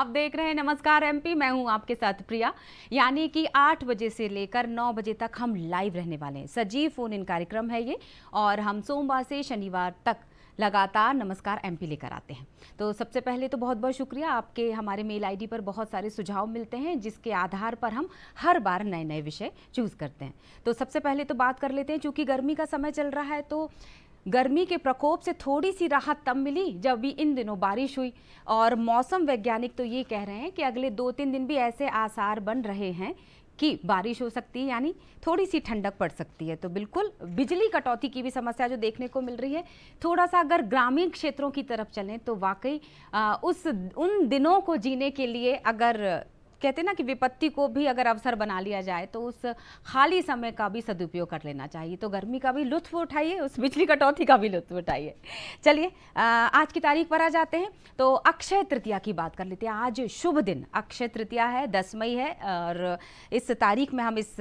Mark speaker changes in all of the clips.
Speaker 1: आप देख रहे हैं नमस्कार एमपी। मैं हूं आपके साथ प्रिया। यानी कि 8 बजे से लेकर 9 बजे तक हम लाइव रहने वाले हैं। सजीव फोन इन कार्यक्रम है ये, और हम सोमवार से शनिवार तक लगातार नमस्कार एमपी लेकर आते हैं। तो सबसे पहले तो बहुत बहुत शुक्रिया आपके। हमारे मेल आईडी पर बहुत सारे सुझाव मिलते हैं जिसके आधार पर हम हर बार नए नए विषय चूज करते हैं। तो सबसे पहले तो बात कर लेते हैं, चूंकि गर्मी का समय चल रहा है तो गर्मी के प्रकोप से थोड़ी सी राहत तब मिली जब भी इन दिनों बारिश हुई। और मौसम वैज्ञानिक तो ये कह रहे हैं कि अगले 2-3 दिन भी ऐसे आसार बन रहे हैं कि बारिश हो सकती है, यानी थोड़ी सी ठंडक पड़ सकती है। तो बिल्कुल बिजली कटौती की भी समस्या जो देखने को मिल रही है, थोड़ा सा अगर ग्रामीण क्षेत्रों की तरफ चलें तो वाकई उन दिनों को जीने के लिए, अगर कहते हैं ना कि विपत्ति को भी अगर अवसर बना लिया जाए तो उस खाली समय का भी सदुपयोग कर लेना चाहिए। तो गर्मी का भी लुत्फ उठाइए, उस बिजली कटौती का भी लुत्फ उठाइए। चलिए आज की तारीख पर आ जाते हैं। तो अक्षय तृतीया की बात कर लेते हैं। आज शुभ दिन अक्षय तृतीया है, 10 मई है, और इस तारीख में हम इस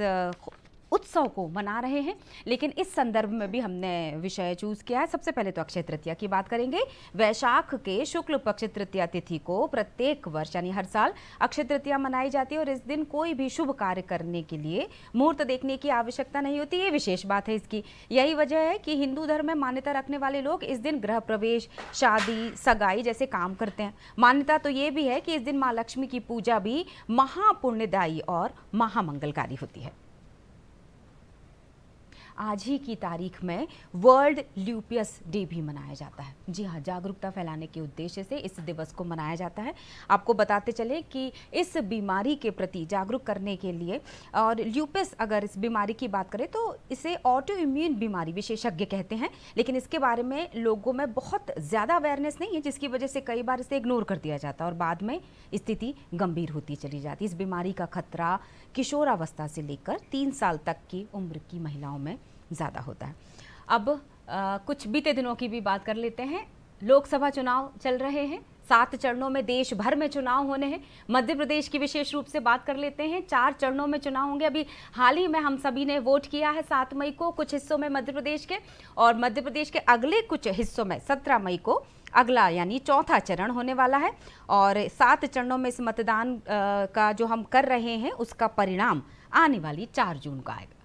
Speaker 1: उत्सव को मना रहे हैं। लेकिन इस संदर्भ में भी हमने विषय चूज किया है। सबसे पहले तो अक्षय तृतीया की बात करेंगे। वैशाख के शुक्ल पक्ष तृतीया तिथि को प्रत्येक वर्ष यानी हर साल अक्षय तृतीया मनाई जाती है, और इस दिन कोई भी शुभ कार्य करने के लिए मुहूर्त देखने की आवश्यकता नहीं होती। ये विशेष बात है इसकी। यही वजह है कि हिंदू धर्म में मान्यता रखने वाले लोग इस दिन गृह प्रवेश, शादी, सगाई जैसे काम करते हैं। मान्यता तो ये भी है कि इस दिन माँ लक्ष्मी की पूजा भी महापुण्यदायी और महामंगलकारी होती है। आज ही की तारीख में वर्ल्ड ल्यूपियस डे भी मनाया जाता है। जी हाँ, जागरूकता फैलाने के उद्देश्य से इस दिवस को मनाया जाता है। आपको बताते चले कि इस बीमारी के प्रति जागरूक करने के लिए, और ल्यूपियस अगर इस बीमारी की बात करें तो इसे ऑटो इम्यून बीमारी विशेषज्ञ कहते हैं, लेकिन इसके बारे में लोगों में बहुत ज़्यादा अवेयरनेस नहीं है, जिसकी वजह से कई बार इसे इग्नोर कर दिया जाता है और बाद में स्थिति गंभीर होती चली जाती है। इस बीमारी का खतरा किशोरावस्था से लेकर 3 साल तक की उम्र की महिलाओं में ज़्यादा होता है। अब कुछ बीते दिनों की भी बात कर लेते हैं। लोकसभा चुनाव चल रहे हैं, 7 चरणों में देश भर में चुनाव होने हैं। मध्य प्रदेश की विशेष रूप से बात कर लेते हैं। 4 चरणों में चुनाव होंगे। अभी हाल ही में हम सभी ने वोट किया है 7 मई को कुछ हिस्सों में मध्य प्रदेश के, और मध्य प्रदेश के अगले कुछ हिस्सों में 17 मई को अगला यानी चौथा चरण होने वाला है। और 7 चरणों में इस मतदान का जो हम कर रहे हैं उसका परिणाम आने वाली 4 जून को आएगा।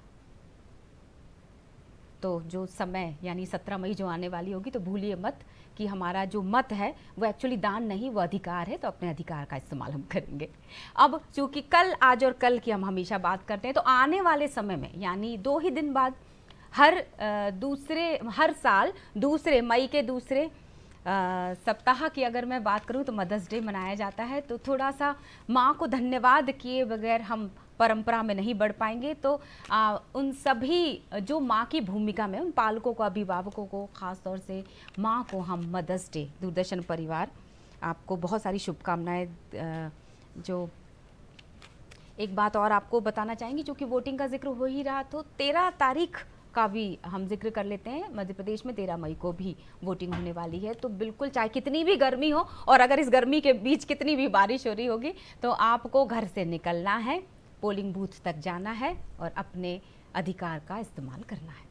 Speaker 1: तो जो समय यानी 17 मई जो आने वाली होगी, तो भूलिए मत कि हमारा जो मत है वो एक्चुअली दान नहीं, वो अधिकार है। तो अपने अधिकार का इस्तेमाल हम करेंगे। अब चूंकि कल, आज और कल की हम हमेशा बात करते हैं, तो आने वाले समय में यानी 2 ही दिन बाद हर साल दूसरे मई के दूसरे सप्ताह की अगर मैं बात करूं तो मदर्स डे मनाया जाता है। तो थोड़ा सा माँ को धन्यवाद किए बगैर हम परंपरा में नहीं बढ़ पाएंगे। तो उन सभी जो माँ की भूमिका में, उन पालकों को, अभिभावकों को, ख़ास तौर से माँ को हम मदर्स डे, दूरदर्शन परिवार आपको बहुत सारी शुभकामनाएं। जो एक बात और आपको बताना चाहेंगे, क्योंकि वोटिंग का जिक्र हो ही रहा, तो 13 तारीख का भी हम जिक्र कर लेते हैं। मध्य प्रदेश में 13 मई को भी वोटिंग होने वाली है। तो बिल्कुल, चाहे कितनी भी गर्मी हो और अगर इस गर्मी के बीच कितनी भी बारिश हो रही होगी, तो आपको घर से निकलना है, पोलिंग बूथ तक जाना है और अपने अधिकार का इस्तेमाल करना है।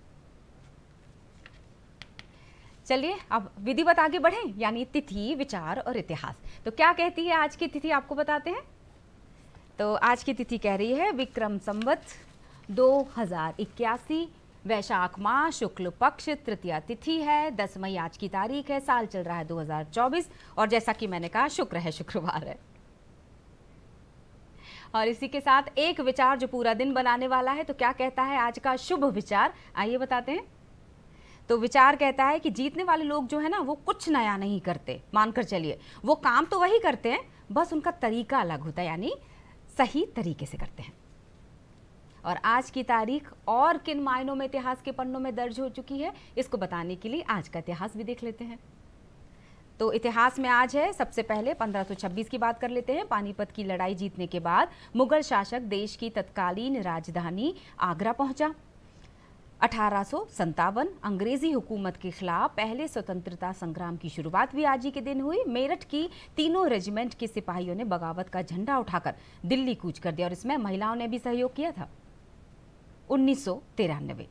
Speaker 1: चलिए अब विधिवत आगे बढ़ें, यानी तिथि, विचार और इतिहास। तो क्या कहती है आज की तिथि, आपको बताते हैं। तो आज की तिथि कह रही है विक्रम संवत 2081, वैशाख माह, शुक्ल पक्ष तृतीया तिथि है, 10 मई आज की तारीख है, साल चल रहा है 2024, और जैसा कि मैंने कहा शुक्र है, शुक्रवार है। और इसी के साथ एक विचार जो पूरा दिन बनाने वाला है। तो क्या कहता है आज का शुभ विचार, आइए बताते हैं। तो विचार कहता है कि जीतने वाले लोग जो है ना, वो कुछ नया नहीं करते, मानकर चलिए। वो काम तो वही करते हैं, बस उनका तरीका अलग होता है, यानी सही तरीके से करते हैं। और आज की तारीख और किन मायनों में इतिहास के पन्नों में दर्ज हो चुकी है, इसको बताने के लिए आज का इतिहास भी देख लेते हैं। तो इतिहास में आज है, सबसे पहले 1526 की बात कर लेते हैं। पानीपत की लड़ाई जीतने के बाद मुगल शासक देश की तत्कालीन राजधानी आगरा पहुंचा। 1857 अंग्रेजी हुकूमत के खिलाफ पहले स्वतंत्रता संग्राम की शुरुआत भी आज ही के दिन हुई। मेरठ की तीनों रेजिमेंट के सिपाहियों ने बगावत का झंडा उठाकर दिल्ली कूच कर दिया, और इसमें महिलाओं ने भी सहयोग किया था। 1993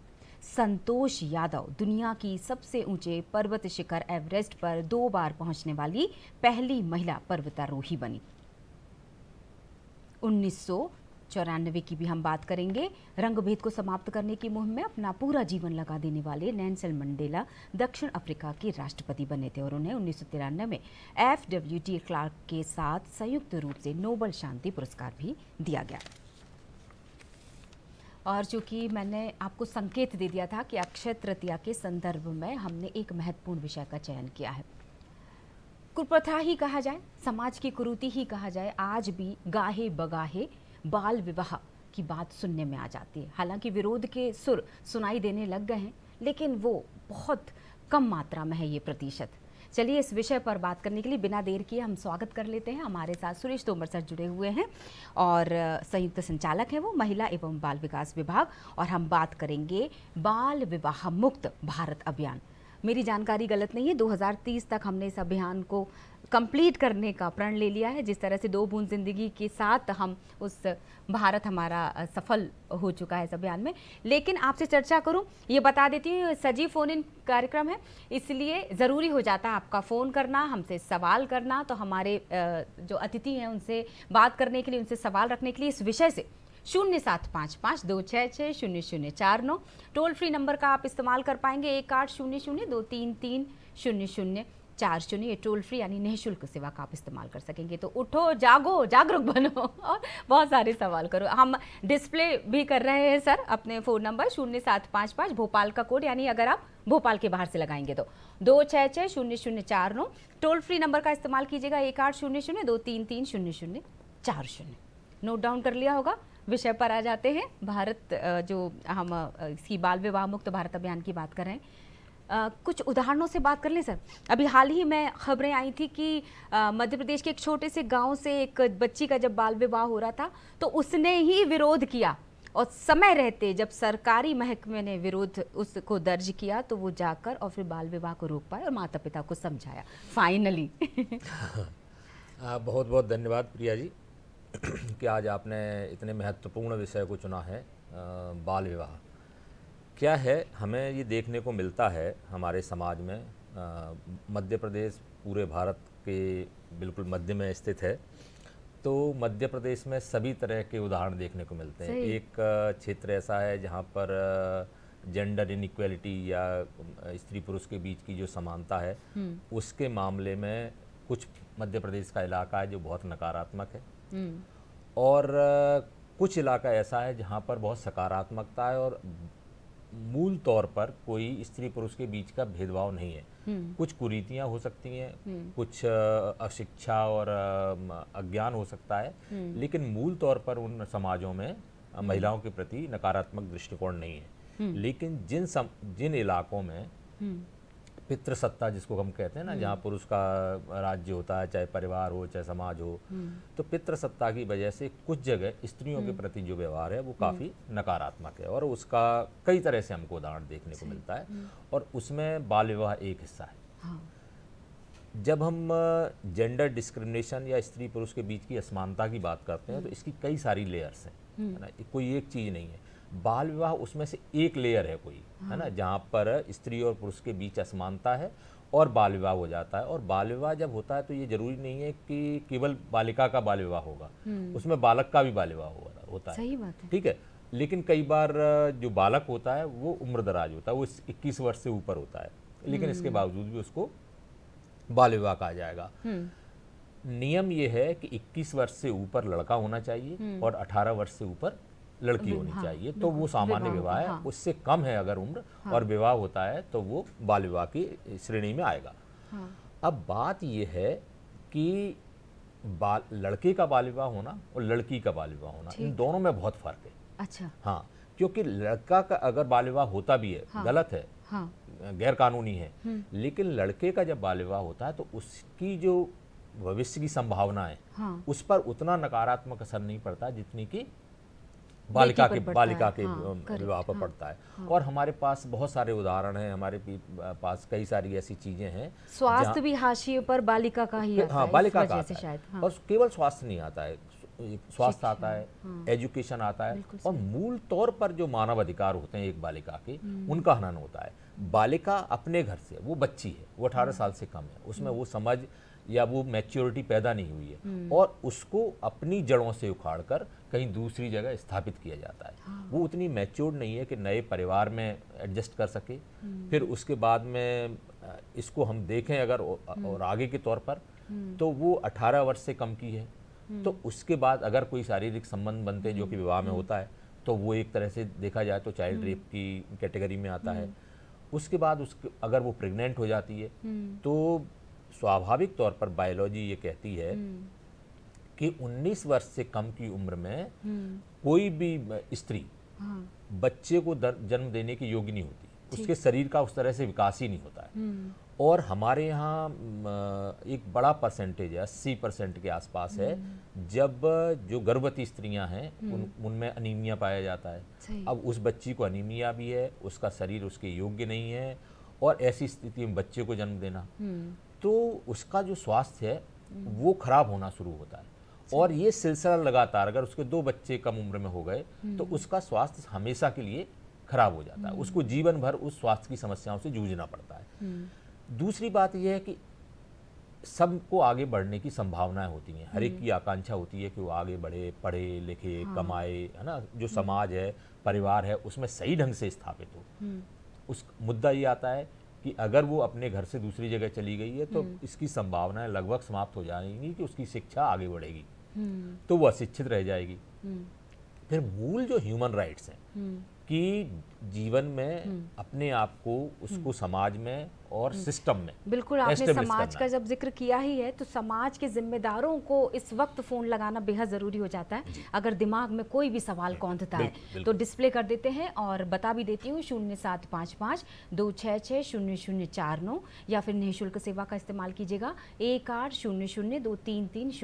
Speaker 1: संतोष यादव दुनिया की सबसे ऊंचे पर्वत शिखर एवरेस्ट पर 2 बार पहुंचने वाली पहली महिला पर्वतारोही बनी। 1994 की भी हम बात करेंगे। रंगभेद को समाप्त करने की मुहिम में अपना पूरा जीवन लगा देने वाले नेल्सन मंडेला दक्षिण अफ्रीका के राष्ट्रपति बने थे और उन्हें 1993 में FWD क्लार्क के साथ संयुक्त रूप से नोबेल शांति पुरस्कार भी दिया गया। और चूंकि मैंने आपको संकेत दे दिया था कि अक्षय तृतीया के संदर्भ में हमने एक महत्वपूर्ण विषय का चयन किया है। कुप्रथा ही कहा जाए, समाज की कुरीति ही कहा जाए, आज भी गाहे बगाहे बाल विवाह की बात सुनने में आ जाती है। हालांकि विरोध के सुर सुनाई देने लग गए हैं, लेकिन वो बहुत कम मात्रा में है ये प्रतिशत। चलिए इस विषय पर बात करने के लिए बिना देर किए हम स्वागत कर लेते हैं। हमारे साथ सुरेश तोमर सर जुड़े हुए हैं और संयुक्त संचालक हैं वो महिला एवं बाल विकास विभाग, और हम बात करेंगे बाल विवाह मुक्त भारत अभियान। मेरी जानकारी गलत नहीं है, 2030 तक हमने इस अभियान को कंप्लीट करने का प्रण ले लिया है। जिस तरह से 2 बूंद जिंदगी के साथ हम उस भारत हमारा सफल हो चुका है इस अभियान में। लेकिन आपसे चर्चा करूं, ये बता देती हूँ सजीव फोन इन कार्यक्रम है, इसलिए ज़रूरी हो जाता है आपका फ़ोन करना, हमसे सवाल करना। तो हमारे जो अतिथि हैं उनसे बात करने के लिए, उनसे सवाल रखने के लिए इस विषय से 0755-266-0049 टोल फ्री नंबर का आप इस्तेमाल कर पाएंगे। 1800-233-0040 ये टोल फ्री यानी निःशुल्क सेवा का आप इस्तेमाल कर सकेंगे। तो उठो, जागो, जागरूक बनो और बहुत सारे सवाल करो। हम डिस्प्ले भी कर रहे हैं सर अपने फ़ोन नंबर 0755 भोपाल का कोड, यानी अगर आप भोपाल के बाहर से लगाएंगे तो 266-0040 टोल फ्री नंबर का इस्तेमाल कीजिएगा। 1800-233-0040 नोट डाउन कर लिया होगा। विषय पर आ जाते हैं। भारत जो हम इसकी बाल विवाह मुक्त भारत अभियान की बात कर रहे हैं, कुछ उदाहरणों से बात कर लें सर। अभी हाल ही में खबरें आई थी कि मध्य प्रदेश के एक छोटे से गांव से एक बच्ची का जब बाल विवाह हो रहा था तो उसने ही विरोध किया, और समय रहते जब सरकारी महकमे ने विरोध उसको दर्ज किया तो वो जाकर और फिर बाल विवाह को रोक पाए और माता पिता को समझाया फाइनली।
Speaker 2: बहुत बहुत धन्यवाद प्रिया जी कि आज आपने इतने महत्वपूर्ण विषय को चुना है। बाल विवाह क्या है, हमें ये देखने को मिलता है हमारे समाज में। मध्य प्रदेश पूरे भारत के बिल्कुल मध्य में स्थित है, तो मध्य प्रदेश में सभी तरह के उदाहरण देखने को मिलते हैं। एक क्षेत्र ऐसा है जहाँ पर जेंडर इनइक्वालिटी या स्त्री पुरुष के बीच की जो समानता है उसके मामले में कुछ मध्य प्रदेश का इलाका है जो बहुत नकारात्मक है, और कुछ इलाका ऐसा है जहाँ पर बहुत सकारात्मकता है और मूल तौर पर कोई स्त्री पुरुष के बीच का भेदभाव नहीं है। कुछ कुरीतियाँ हो सकती हैं, कुछ अशिक्षा और अज्ञान हो सकता है, लेकिन मूल तौर पर उन समाजों में महिलाओं के प्रति नकारात्मक दृष्टिकोण नहीं है। लेकिन जिन इलाकों में पितृसत्ता जिसको हम कहते हैं ना, जहाँ पुरुष का राज्य होता है, चाहे परिवार हो चाहे समाज हो, तो पितृसत्ता की वजह से कुछ जगह स्त्रियों के प्रति जो व्यवहार है वो काफ़ी नकारात्मक है, और उसका कई तरह से हमको उदाहरण देखने को मिलता है, और उसमें बाल विवाह एक हिस्सा है। हाँ। जब हम जेंडर डिस्क्रिमिनेशन या स्त्री पुरुष के बीच की असमानता की बात करते हैं तो इसकी कई सारी लेयर्स हैं, है ना, कोई एक चीज़ नहीं है। बाल विवाह उसमें से एक लेयर है कोई, है ना, जहाँ पर स्त्री और पुरुष के बीच असमानता है और बाल विवाह हो जाता है। और बाल विवाह जब होता है तो ये जरूरी नहीं है कि केवल बालिका का बाल विवाह होगा, उसमें बालक का भी बाल विवाह होता है।
Speaker 1: सही बात है।
Speaker 2: ठीक है, लेकिन कई बार जो बालक होता है वो उम्रदराज होता है, वो 21 वर्ष से ऊपर होता है, लेकिन इसके बावजूद भी उसको बाल विवाह कहा जाएगा। नियम ये है कि 21 वर्ष से ऊपर लड़का होना चाहिए और 18 वर्ष से ऊपर लड़की होनी चाहिए, तो वो सामान्य विवाह है। उससे कम है अगर उम्र और विवाह होता है तो वो बाल विवाह की श्रेणी में आएगा। अब बात ये है कि लड़के का बाल विवाह होना और लड़की का बाल विवाह होना, इन दोनों में बहुत फर्क है।
Speaker 1: अच्छा।
Speaker 2: हाँ, क्योंकि लड़का का अगर बाल विवाह होता भी है, गलत है, गैर कानूनी है, लेकिन लड़के का जब बाल विवाह होता है तो उसकी जो भविष्य की संभावना है उस पर उतना नकारात्मक असर नहीं पड़ता जितनी कि बालिका के विवाह पर पड़ता है। और हमारे पास बहुत सारे उदाहरण हैं, हमारे पास कई सारी ऐसी चीजें हैं।
Speaker 1: स्वास्थ्य भी हाशिए पर बालिका का ही आता है,
Speaker 2: बालिका का आता है। और केवल स्वास्थ्य नहीं आता है, स्वास्थ्य आता है, एजुकेशन आता है, और मूल तौर पर जो मानव अधिकार होते हैं एक बालिका के, उनका हनन होता है। बालिका अपने घर से, वो बच्ची है, वो 18 साल से कम है, उसमें वो समझ या वो मैच्योरिटी पैदा नहीं हुई है, और उसको अपनी जड़ों से उखाड़कर कहीं दूसरी जगह स्थापित किया जाता है। वो उतनी मैच्योर्ड नहीं है कि नए परिवार में एडजस्ट कर सके। फिर उसके बाद में इसको हम देखें अगर और आगे के तौर पर, तो वो 18 वर्ष से कम की है, तो उसके बाद अगर कोई शारीरिक संबंध बनते हैं जो कि विवाह में होता है, तो वो एक तरह से देखा जाए तो चाइल्ड रेप की कैटेगरी में आता है। उसके बाद अगर वो प्रेग्नेंट हो जाती है, तो स्वाभाविक तौर पर बायोलॉजी ये कहती है कि 19 वर्ष से कम की उम्र में कोई भी स्त्री बच्चे को जन्म देने की योग्य नहीं होती, उसके शरीर का उस तरह से विकास ही नहीं होता है। और हमारे यहाँ एक बड़ा परसेंटेज है, 80% के आसपास है, जब जो गर्भवती स्त्रियां हैं उनमें अनीमिया पाया जाता है। अब उस बच्ची को अनीमिया भी है, उसका शरीर उसके योग्य नहीं है, और ऐसी स्थिति में बच्चे को जन्म देना, तो उसका जो स्वास्थ्य है वो खराब होना शुरू होता है। और ये सिलसिला लगातार, अगर उसके 2 बच्चे कम उम्र में हो गए, तो उसका स्वास्थ्य हमेशा के लिए खराब हो जाता है, उसको जीवन भर उस स्वास्थ्य की समस्याओं से जूझना पड़ता है। दूसरी बात यह है कि सबको आगे बढ़ने की संभावनाएं होती हैं, हर एक की आकांक्षा होती है कि वो आगे बढ़े, पढ़े लिखे, कमाए, है ना, जो समाज है, परिवार है, उसमें सही ढंग से स्थापित हो। उस मुद्दा ये आता है कि अगर वो अपने घर से दूसरी जगह चली गई है, तो इसकी संभावनाएं लगभग समाप्त हो जाएंगी कि उसकी शिक्षा आगे बढ़ेगी, तो वो अशिक्षित रह जाएगी। फिर मूल जो ह्यूमन राइट्स हैं कि जीवन में अपने आप को, उसको समाज में और सिस्टम में,
Speaker 1: बिल्कुल आपने समाज का जब जिक्र किया ही है, तो समाज के जिम्मेदारों को इस वक्त फोन लगाना बेहद जरूरी हो जाता है। अगर दिमाग में कोई भी सवाल कौंधता है तो डिस्प्ले कर देते हैं, और बता भी देती हूँ 0755 266 0049, या फिर निःशुल्क सेवा का इस्तेमाल कीजिएगा 1800 233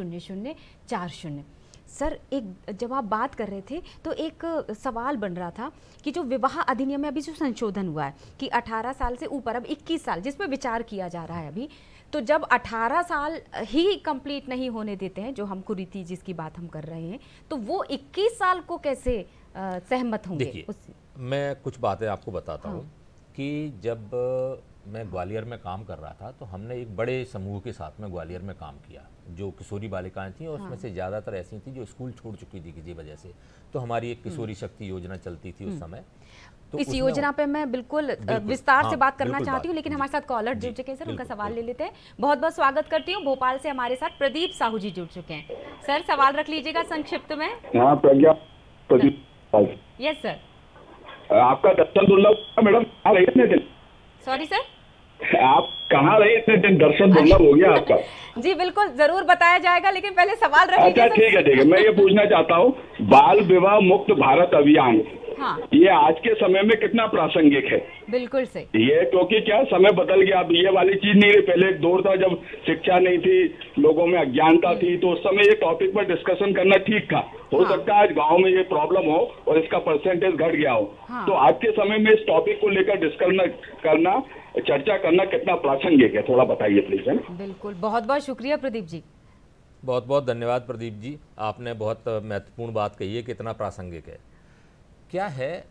Speaker 1: 0040। सर, एक जब आप बात कर रहे थे तो एक सवाल बन रहा था कि जो विवाह अधिनियम में अभी जो संशोधन हुआ है कि 18 साल से ऊपर, अब 21 साल जिसमें विचार किया जा रहा है अभी, तो जब 18 साल ही कंप्लीट नहीं होने देते हैं, जो हम कुरीति जिसकी बात हम कर रहे हैं, तो वो 21 साल को कैसे सहमत होंगे?
Speaker 2: देखिए, मैं कुछ बातें आपको बताता हूँ कि जब मैं ग्वालियर में काम कर रहा था, तो हमने एक बड़े समूह के साथ में ग्वालियर में काम किया, जो किशोरी बालिकाएं थीं, और उसमें से ज़्यादातर ऐसी थी जो स्कूल छोड़ चुकी थी किसी वजह से। तो हमारी एक किशोरी शक्ति योजना चलती थी उस समय। तो
Speaker 1: इस योजना पे मैं बिल्कुल विस्तार से बात करना चाहती हूँ, लेकिन हमारे साथ कॉलर जुड़ चुके हैं सर, उनका सवाल ले लेते हैं। बहुत बहुत स्वागत करती हूँ। भोपाल से हमारे साथ प्रदीप साहू जी जुड़ चुके हैं। सर, सवाल रख लीजिएगा संक्षिप्त में।
Speaker 3: हाँ प्रज्ञा,
Speaker 1: यस सर।
Speaker 3: आपका दर्शन दुर्लभ मैडम, कहाँ रहे इतने दिन?
Speaker 1: सॉरी सर,
Speaker 3: आप कहाँ रहे इतने दिन? दर्शन दुर्लभ हो गया आपका।
Speaker 1: जी बिल्कुल, जरूर बताया जाएगा, लेकिन पहले सवाल रख लीजिए।
Speaker 3: अच्छा ठीक है, मैं ये पूछना चाहता हूँ, बाल विवाह मुक्त भारत अभियान, ये आज के समय में कितना प्रासंगिक है?
Speaker 1: बिल्कुल सही।
Speaker 3: ये क्योंकि क्या समय बदल गया, अब ये वाली चीज नहीं रही। पहले एक दौर था जब शिक्षा नहीं थी, लोगों में अज्ञानता थी, तो उस समय ये टॉपिक पर डिस्कशन करना ठीक था। हो सकता है आज गांव में ये प्रॉब्लम हो और इसका परसेंटेज घट गया हो, तो आज के समय में इस टॉपिक को लेकर डिस्कशन चर्चा करना कितना प्रासंगिक है, थोड़ा बताइए प्लीज। है
Speaker 1: बिल्कुल, बहुत बहुत शुक्रिया प्रदीप जी।
Speaker 2: बहुत बहुत धन्यवाद प्रदीप जी, आपने बहुत महत्वपूर्ण बात कही है, कितना प्रासंगिक है। क्या है,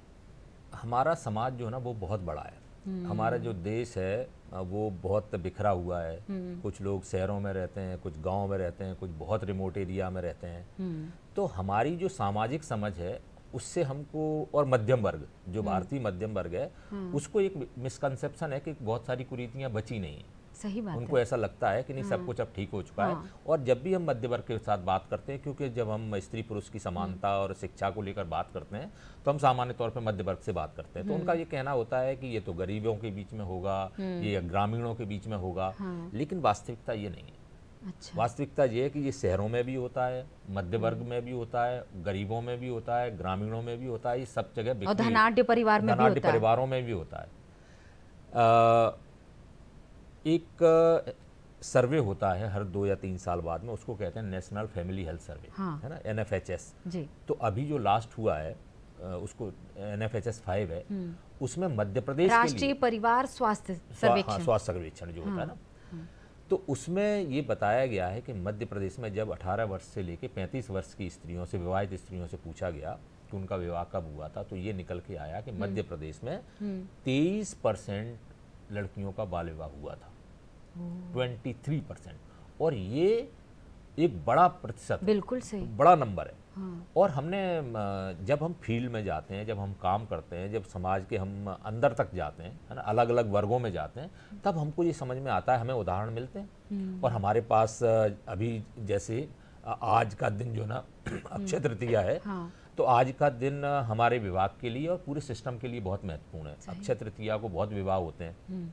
Speaker 2: हमारा समाज जो है ना वो बहुत बड़ा है। हमारा जो देश है वो बहुत बिखरा हुआ है। कुछ लोग शहरों में रहते हैं, कुछ गांव में रहते हैं, कुछ बहुत रिमोट एरिया में रहते हैं। तो हमारी जो सामाजिक समझ है उससे हमको, और मध्यम वर्ग, जो भारतीय मध्यम वर्ग है, उसको एक मिसकंसेप्शन है कि बहुत सारी कुरीतियां बची नहीं हैं।
Speaker 1: सही बात
Speaker 2: उनको
Speaker 1: है।
Speaker 2: ऐसा लगता है कि नहीं सब कुछ अब ठीक हो चुका है। और जब भी हम मध्य वर्ग के साथ बात करते हैं, क्योंकि जब हम स्त्री पुरुष की समानता और शिक्षा को लेकर बात करते हैं, तो हम सामान्य तौर पर मध्य वर्ग से बात करते हैं। तो उनका ये कहना होता है कि ये तो गरीबों के बीच में होगा, ये ग्रामीणों के बीच में होगा, लेकिन वास्तविकता ये नहीं है।
Speaker 1: अच्छा।
Speaker 2: वास्तविकता ये है कि ये शहरों में भी होता है, मध्य वर्ग में भी होता है, गरीबों में भी होता है, ग्रामीणों में भी होता है, ये सब जगह,
Speaker 1: और धनाढ्य परिवार में भी होता है,
Speaker 2: परिवारों में भी होता है। एक सर्वे होता है हर 2 या 3 साल बाद में, उसको कहते हैं नेशनल फैमिली हेल्थ सर्वे, है ना, NFHS जी। तो अभी जो लास्ट हुआ है उसको NFHS 5 है, उसमें मध्य प्रदेश
Speaker 1: राष्ट्रीय परिवार स्वास्थ्य सर्वेक्षण,
Speaker 2: स्वास्थ्य सर्वेक्षण जो होता है ना, तो उसमें ये बताया गया है कि मध्य प्रदेश में जब 18 वर्ष से लेकर 35 वर्ष की स्त्रियों से, विवाहित स्त्रियों से पूछा गया कि उनका विवाह कब हुआ था, तो ये निकल के आया कि मध्य प्रदेश में 23% लड़कियों का बाल विवाह हुआ था, 23%। और ये एक बड़ा प्रतिशत,
Speaker 1: बिल्कुल सही,
Speaker 2: बड़ा नंबर है।
Speaker 1: हाँ।
Speaker 2: और हमने जब हम फील्ड में जाते हैं, जब हम काम करते हैं, जब समाज के हम अंदर तक जाते हैं, है ना, अलग अलग वर्गों में जाते हैं, तब हमको ये समझ में आता है, हमें उदाहरण मिलते हैं। और हमारे पास अभी जैसे आज का दिन जो ना अक्षय तृतीया है,
Speaker 1: हाँ।
Speaker 2: तो आज का दिन हमारे विभाग के लिए और पूरे सिस्टम के लिए बहुत महत्वपूर्ण है। अक्षय तृतीया को बहुत विवाह होते हैं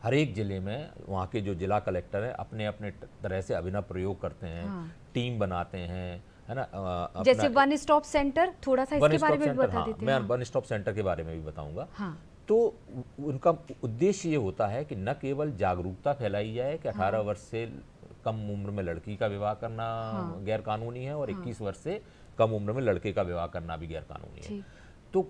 Speaker 2: हर एक जिले में। वहाँ के जो जिला कलेक्टर हैं अपने अपने तरह से अभिनव प्रयोग करते हैं,
Speaker 1: हाँ।
Speaker 2: टीम बनाते हैं, है ना।
Speaker 1: जैसे वन स्टॉप सेंटर, थोड़ा सा इसके बारे में भी बता देते हैं।
Speaker 2: मैं वन स्टॉप सेंटर के बारे में भी बताऊंगा।
Speaker 1: हाँ।
Speaker 2: तो उनका उद्देश्य ये होता है कि न केवल जागरूकता फैलाई जाए कि 18 वर्ष से कम उम्र में लड़की का विवाह करना गैर कानूनी है और 21 वर्ष से कम उम्र में लड़के का विवाह करना भी गैर कानूनी है। तो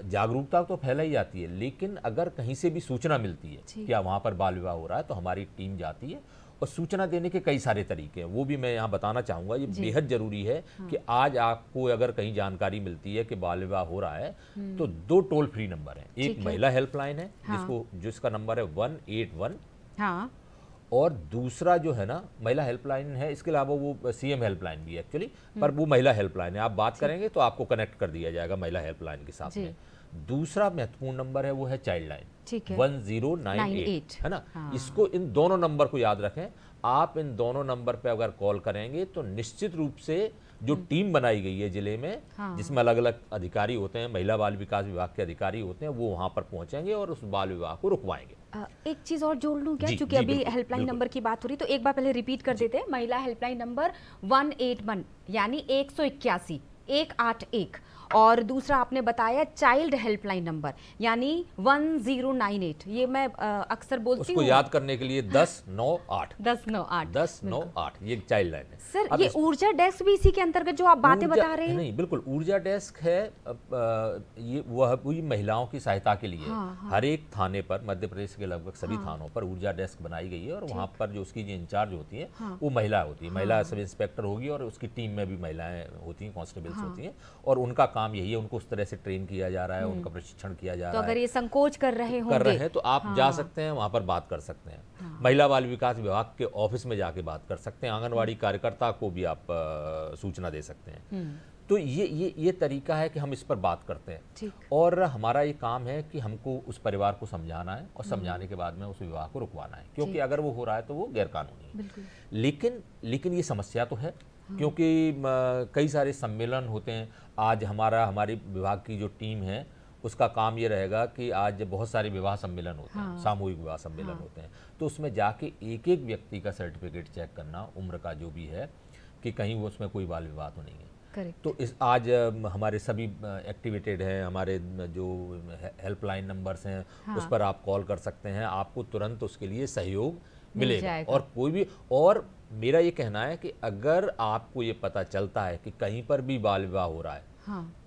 Speaker 2: जागरूकता तो फैलाई जाती है, लेकिन अगर कहीं से भी सूचना मिलती है कि वहाँ पर बाल विवाह हो रहा है, तो हमारी टीम जाती है। और सूचना देने के कई सारे तरीके हैं, वो भी मैं यहाँ बताना चाहूँगा। ये बेहद जरूरी है कि आज आपको अगर कहीं जानकारी मिलती है कि बाल विवाह हो रहा है, तो 2 टोल फ्री नंबर हैं। एक महिला हेल्पलाइन है जिसका नंबर है 181,
Speaker 1: हाँ।
Speaker 2: और दूसरा जो है ना महिला हेल्पलाइन है, इसके अलावा वो सीएम हेल्पलाइन भी है एक्चुअली, पर वो महिला हेल्पलाइन है। आप बात करेंगे तो आपको कनेक्ट कर दिया जाएगा महिला हेल्पलाइन के साथ में। दूसरा महत्वपूर्ण नंबर है वो है चाइल्ड लाइन, 1098, है ना। हाँ। इसको, इन दोनों नंबर को याद रखें। आप इन दोनों नंबर पे अगर कॉल करेंगे तो निश्चित रूप से जो टीम बनाई गई है जिले में, जिसमें अलग अलग अधिकारी होते हैं, महिला बाल विकास विभाग के अधिकारी होते हैं, वो वहां पर पहुंचेंगे और उस बाल विवाह को रुकवाएंगे।
Speaker 1: एक चीज और जोड़ लूं क्या, क्योंकि अभी हेल्पलाइन नंबर की बात हो रही, तो एक बार पहले रिपीट कर देते हैं। महिला हेल्पलाइन नंबर 181 यानी 181 181, और दूसरा आपने बताया चाइल्ड हेल्पलाइन नंबर यानी 1098। ये मैं अक्सर बोलती हूँ,
Speaker 2: उसको याद करने के लिए 1098
Speaker 1: 1098
Speaker 2: ये चाइल्ड लाइन है।
Speaker 1: सर, ये ऊर्जा डेस्क भी इसी के अंतर्गत जो आप बातें बता रहे हैं?
Speaker 2: नहीं, बिल्कुल ऊर्जा डेस्क है। ये वह पूरी महिलाओं की सहायता के लिए। हर एक थाने पर, मध्य प्रदेश के लगभग सभी थानों पर ऊर्जा डेस्क बनाई गई है, और वहाँ पर जो उसकी जो इंचार्ज होती है वो महिला होती है। महिला सब इंस्पेक्टर होगी और उसकी टीम में भी महिलाएं होती हैं, कांस्टेबल्स होती हैं, और उनका काम यही है, उनको उस तरह से ट्रेन किया जा रहा है, उनका प्रशिक्षण किया जा रहा है।
Speaker 1: तो अगर ये संकोच कर रहे हैं
Speaker 2: तो आप जा सकते हैं, वहां पर बात कर सकते हैं। महिला बाल विकास विभाग के ऑफिस में जाके बात कर सकते हैं। आंगनवाड़ी कार्यकर्ता को भी आप सूचना दे सकते हैं। तो ये तरीका है कि हम इस पर बात करते हैं, और हमारा ये काम है कि हमको उस परिवार को समझाना है, और समझाने के बाद में उस विवाह को रुकवाना है, क्योंकि अगर वो हो रहा है तो वो गैर कानूनी है। लेकिन ये समस्या तो है, क्योंकि कई सारे सम्मेलन होते हैं। आज हमारी विभाग की जो टीम है उसका काम ये रहेगा कि आज बहुत सारे विवाह सम्मेलन होते हैं, सामूहिक विवाह सम्मेलन होते हैं, तो उसमें जाके एक एक व्यक्ति का सर्टिफिकेट चेक करना, उम्र का जो भी है, कि कहीं वो उसमें कोई बाल विवाह तो नहीं है।
Speaker 1: Correct.
Speaker 2: तो इस आज हमारे सभी एक्टिवेटेड हैं, हमारे जो हेल्पलाइन नंबर्स हैं उस पर आप कॉल कर सकते हैं, आपको तुरंत उसके लिए सहयोग मिलेगा। और कोई भी, और मेरा ये कहना है कि अगर आपको ये पता चलता है कि कहीं पर भी बाल विवाह हो रहा है,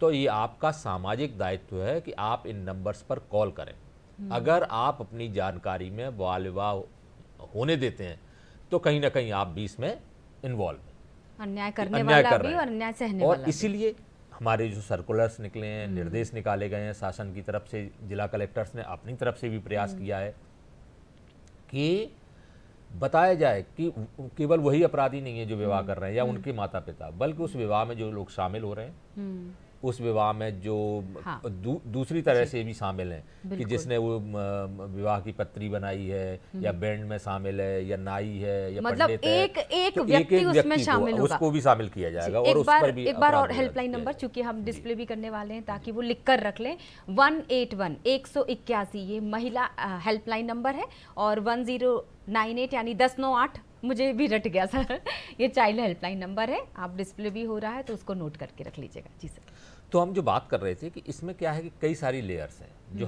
Speaker 2: तो ये आपका सामाजिक दायित्व है कि आप इन नंबर्स पर कॉल करें। अगर आप अपनी जानकारी में बाल विवाह होने देते हैं तो कहीं ना कहीं आप भी इसमें इन्वॉल्व हैं,
Speaker 1: अन्याय करने वाला भी और अन्याय सहने वाला भी।
Speaker 2: और इसीलिए हमारे जो सर्कुलर्स निकले हैं, निर्देश निकाले गए हैं शासन की तरफ से, जिला कलेक्टर्स ने अपनी तरफ से भी प्रयास किया है कि बताया जाए कि केवल वही अपराधी नहीं है जो विवाह कर रहे हैं या उनके माता पिता, बल्कि उस विवाह में जो लोग शामिल हो रहे हैं, उस विवाह में जो दूसरी तरह से भी शामिल हैं, कि जिसने वो विवाह की पत्री बनाई है, या बैंड में शामिल है, या नाई है, या
Speaker 1: मतलब
Speaker 2: पंडित है,
Speaker 1: एक व्यक्ति उसमें शामिल होगा,
Speaker 2: उसको भी शामिल किया जाएगा। और उस पर भी
Speaker 1: एक बार और हेल्पलाइन नंबर, चूंकि हम डिस्प्ले भी करने वाले हैं ताकि वो लिख कर रख लें, 181 181 ये महिला हेल्पलाइन नंबर है, और 1098 यानी 1098 मुझे भी रट गया सर, ये चाइल्ड हेल्पलाइन नंबर है। आप डिस्प्ले भी हो रहा है तो उसको नोट करके रख लीजिएगा। जी सर।
Speaker 2: तो हम जो बात कर रहे थे कि इसमें क्या है कि कई सारी लेयर्स हैं जो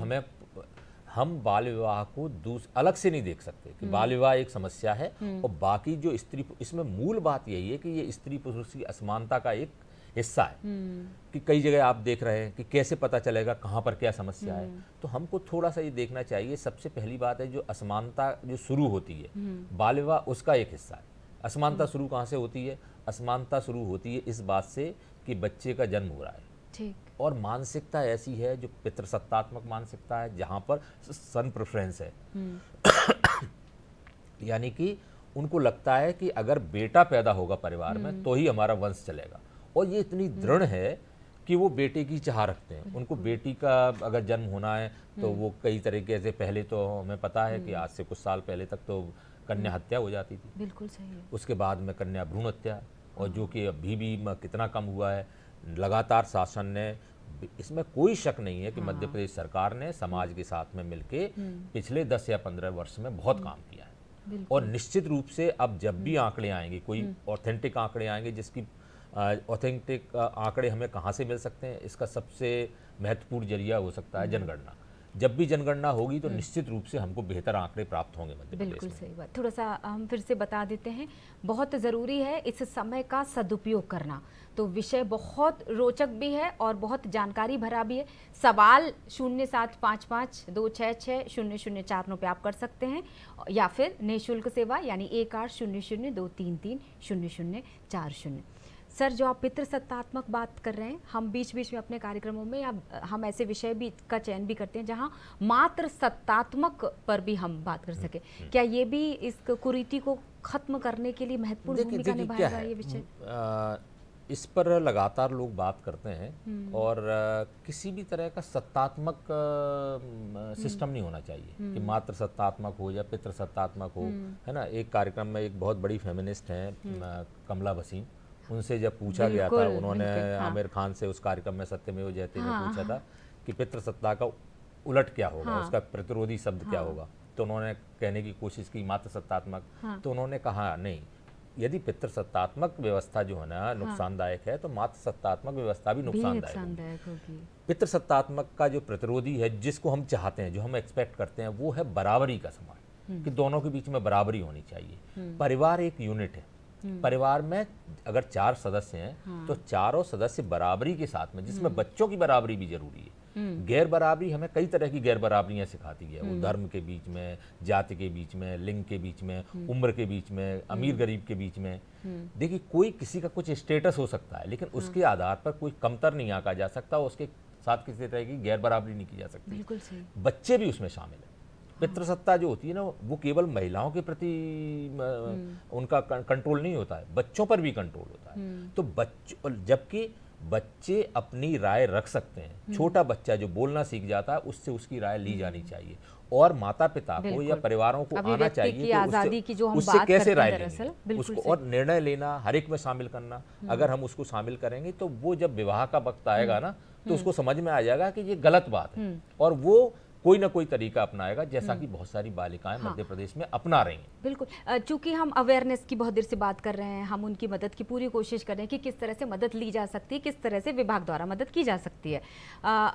Speaker 2: हम बाल विवाह को अलग से नहीं देख सकते, कि बाल विवाह एक समस्या है, और बाकी जो स्त्री, इसमें मूल बात यही है कि ये स्त्री पुरुष की असमानता का हिस्सा है कि कई जगह आप देख रहे हैं कि कैसे पता चलेगा कहाँ पर क्या समस्या है। तो हमको थोड़ा सा ये देखना चाहिए। सबसे पहली बात है जो असमानता जो शुरू होती है बाल विवाह उसका एक हिस्सा है। असमानता शुरू कहाँ से होती है? असमानता शुरू होती है इस बात से कि बच्चे का जन्म हो रहा है,
Speaker 1: ठीक।
Speaker 2: और मानसिकता ऐसी है जो पितृसत्तात्मक मानसिकता है जहाँ पर सन प्रेफरेंस है। यानी कि उनको लगता है कि अगर बेटा पैदा होगा परिवार में तो ही हमारा वंश चलेगा, और ये इतनी दृढ़ है कि वो बेटे की चाह रखते हैं। उनको बेटी का अगर जन्म होना है तो वो कई तरीके से, पहले तो हमें पता है कि आज से कुछ साल पहले तक तो कन्या हत्या हो जाती थी,
Speaker 1: बिल्कुल सही है।
Speaker 2: उसके बाद में कन्या भ्रूण हत्या, और जो कि अभी भी कितना कम हुआ है। लगातार शासन ने, इसमें कोई शक नहीं है कि मध्य प्रदेश सरकार ने समाज के साथ में मिलके पिछले 10 या 15 वर्ष में बहुत काम किया है। और निश्चित रूप से अब जब भी आंकड़े आएंगे, कोई ऑथेंटिक आंकड़े आएंगे, जिसकी ऑथेंटिक आंकड़े हमें कहाँ से मिल सकते हैं? इसका सबसे महत्वपूर्ण जरिया हो सकता है जनगणना। जब भी जनगणना होगी तो निश्चित रूप से हमको बेहतर आंकड़े प्राप्त होंगे मध्य प्रदेश में।
Speaker 1: बिल्कुल सही बात। थोड़ा सा हम फिर से बता देते हैं, बहुत ज़रूरी है इस समय का सदुपयोग करना। तो विषय बहुत रोचक भी है और बहुत जानकारी भरा भी है। सवाल 0755266004 पे आप कर सकते हैं, या फिर निःशुल्क सेवा यानी 180023300040। सर, जो आप पितृसत्तात्मक बात कर रहे हैं, हम बीच बीच में अपने कार्यक्रमों में या हम ऐसे विषय भी का चयन भी करते हैं जहां मात्र सत्तात्मक पर भी हम बात कर सके। क्या ये भी इस कुरीति को खत्म करने के लिए महत्वपूर्ण भूमिका निभाएगा ये विषय?
Speaker 2: इस पर लगातार लोग बात करते हैं, और किसी भी तरह का सत्तात्मक सिस्टम नहीं होना चाहिए कि मात्र सत्तात्मक हो या पितृसत्तात्मक हो, है ना। एक कार्यक्रम में एक बहुत बड़ी फेमिनिस्ट हैं कमला वसीम, उनसे जब पूछा गया था, उन्होंने आमिर खान से उस कार्यक्रम में सत्यमेव जयते में पूछा था कि पितृसत्ता का उलट क्या होगा, उसका प्रतिरोधी शब्द क्या होगा। तो उन्होंने कहने की कोशिश की मात्र सत्तात्मक। तो उन्होंने कहा नहीं, यदि पितृसत्तात्मक व्यवस्था जो है ना नुकसानदायक है, तो मात्र सत्तात्मक व्यवस्था भी नुकसानदायक होगी। पितृसत्तात्मक का जो प्रतिरोधी है, जिसको हम चाहते हैं, जो हम एक्सपेक्ट करते हैं, वो है बराबरी का समाज, कि दोनों के बीच में बराबरी होनी चाहिए। परिवार एक यूनिट है। परिवार में अगर 4 सदस्य हैं तो चारों सदस्य बराबरी के साथ में, जिसमें बच्चों की बराबरी भी जरूरी है। गैर बराबरी हमें कई तरह की गैर बराबरियां सिखाती है। वो धर्म के बीच में, जाति के बीच में, लिंग के बीच में, उम्र के बीच में, अमीर गरीब के बीच में। देखिए, कोई किसी का कुछ स्टेटस हो सकता है, लेकिन उसके आधार पर कोई कमतर नहीं आंका जा सकता, उसके साथ किसी तरह की गैर बराबरी नहीं की जा सकती।
Speaker 1: बिल्कुल सही।
Speaker 2: बच्चे भी उसमें शामिल है। पितृसत्ता जो होती है ना, वो केवल महिलाओं के प्रति उनका कंट्रोल नहीं होता है, बच्चों पर भी कंट्रोल होता है। तो बच्चों, जबकि बच्चे अपनी राय रख सकते हैं। छोटा बच्चा जो बोलना सीख जाता है, उससे उसकी राय ली जानी चाहिए, और माता पिता को या परिवारों को आना चाहिए कि उससे कैसे राय लेनी, उसको और निर्णय लेना, हर एक में शामिल करना। अगर हम उसको शामिल करेंगे तो वो जब विवाह का वक्त आएगा ना, तो उसको समझ में आ जाएगा कि ये गलत बात है, और वो कोई ना कोई तरीका अपनाएगा, जैसा कि बहुत सारी बालिकाएं मध्य प्रदेश में अपना रही हैं।
Speaker 1: बिल्कुल। चूंकि हम अवेयरनेस की बहुत देर से बात कर रहे हैं, हम उनकी मदद की पूरी कोशिश कर रहे हैं कि किस तरह से मदद ली जा सकती है, किस तरह से विभाग द्वारा मदद की जा सकती है।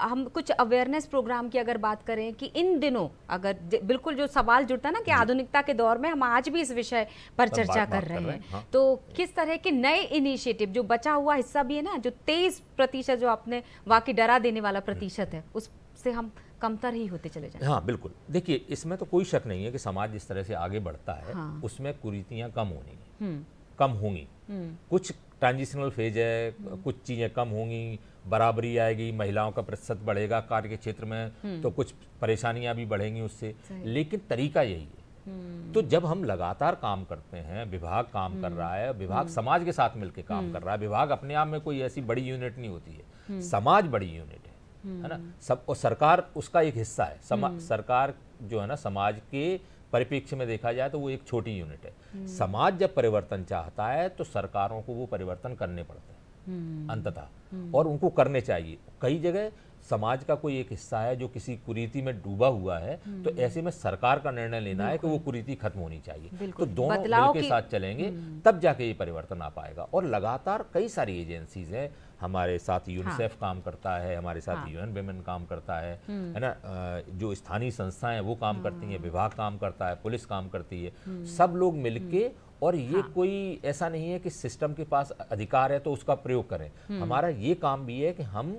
Speaker 1: हम कुछ अवेयरनेस प्रोग्राम की अगर बात करें कि इन दिनों अगर बिल्कुल जो सवाल जुड़ता है ना कि आधुनिकता के दौर में हम आज भी इस विषय पर चर्चा कर रहे हैं, तो किस तरह के नए इनिशिएटिव, जो बचा हुआ हिस्सा भी है ना, जो 23% जो आपने वाकई डरा देने वाला प्रतिशत है, उससे हम कमतर ही होते चले जाएं।
Speaker 2: हाँ बिल्कुल। देखिए, इसमें तो कोई शक नहीं है कि समाज जिस तरह से आगे बढ़ता है, उसमें कुरीतियां कम होंगी। कुछ ट्रांजिशनल फेज है, कुछ चीज़ें कम होंगी, बराबरी आएगी, महिलाओं का प्रतिशत बढ़ेगा कार्य के क्षेत्र में, तो कुछ परेशानियां भी बढ़ेंगी उससे, लेकिन तरीका यही है। तो जब हम लगातार काम करते हैं, विभाग काम कर रहा है, विभाग समाज के साथ मिलकर काम कर रहा है। विभाग अपने आप में कोई ऐसी बड़ी यूनिट नहीं होती है, समाज बड़ी यूनिट है ना। सब, और सरकार उसका एक हिस्सा है। सरकार जो है ना, समाज के परिप्रेक्ष्य में देखा जाए तो वो एक छोटी यूनिट है। समाज जब परिवर्तन चाहता है तो सरकारों को वो परिवर्तन करने पड़ते हैं अंततः, और उनको करने चाहिए। कई जगह समाज का कोई एक हिस्सा है जो किसी कुरीति में डूबा हुआ है, तो ऐसे में सरकार का निर्णय लेना है कि वो कुरीति खत्म होनी चाहिए। तो दोनों मिलके साथ चलेंगे, तब जाके ये परिवर्तन आ पाएगा। और लगातार कई सारी एजेंसीज हैं, हमारे साथ यूनिसेफ काम करता है, हमारे साथ यूएन विमेन काम करता है ना, जो स्थानीय संस्थाएं वो काम करती हैं, विभाग काम करता है, पुलिस काम करती है। सब लोग मिलके और ये कोई ऐसा नहीं है कि सिस्टम के पास अधिकार है तो उसका प्रयोग करें। हमारा ये काम भी है कि हम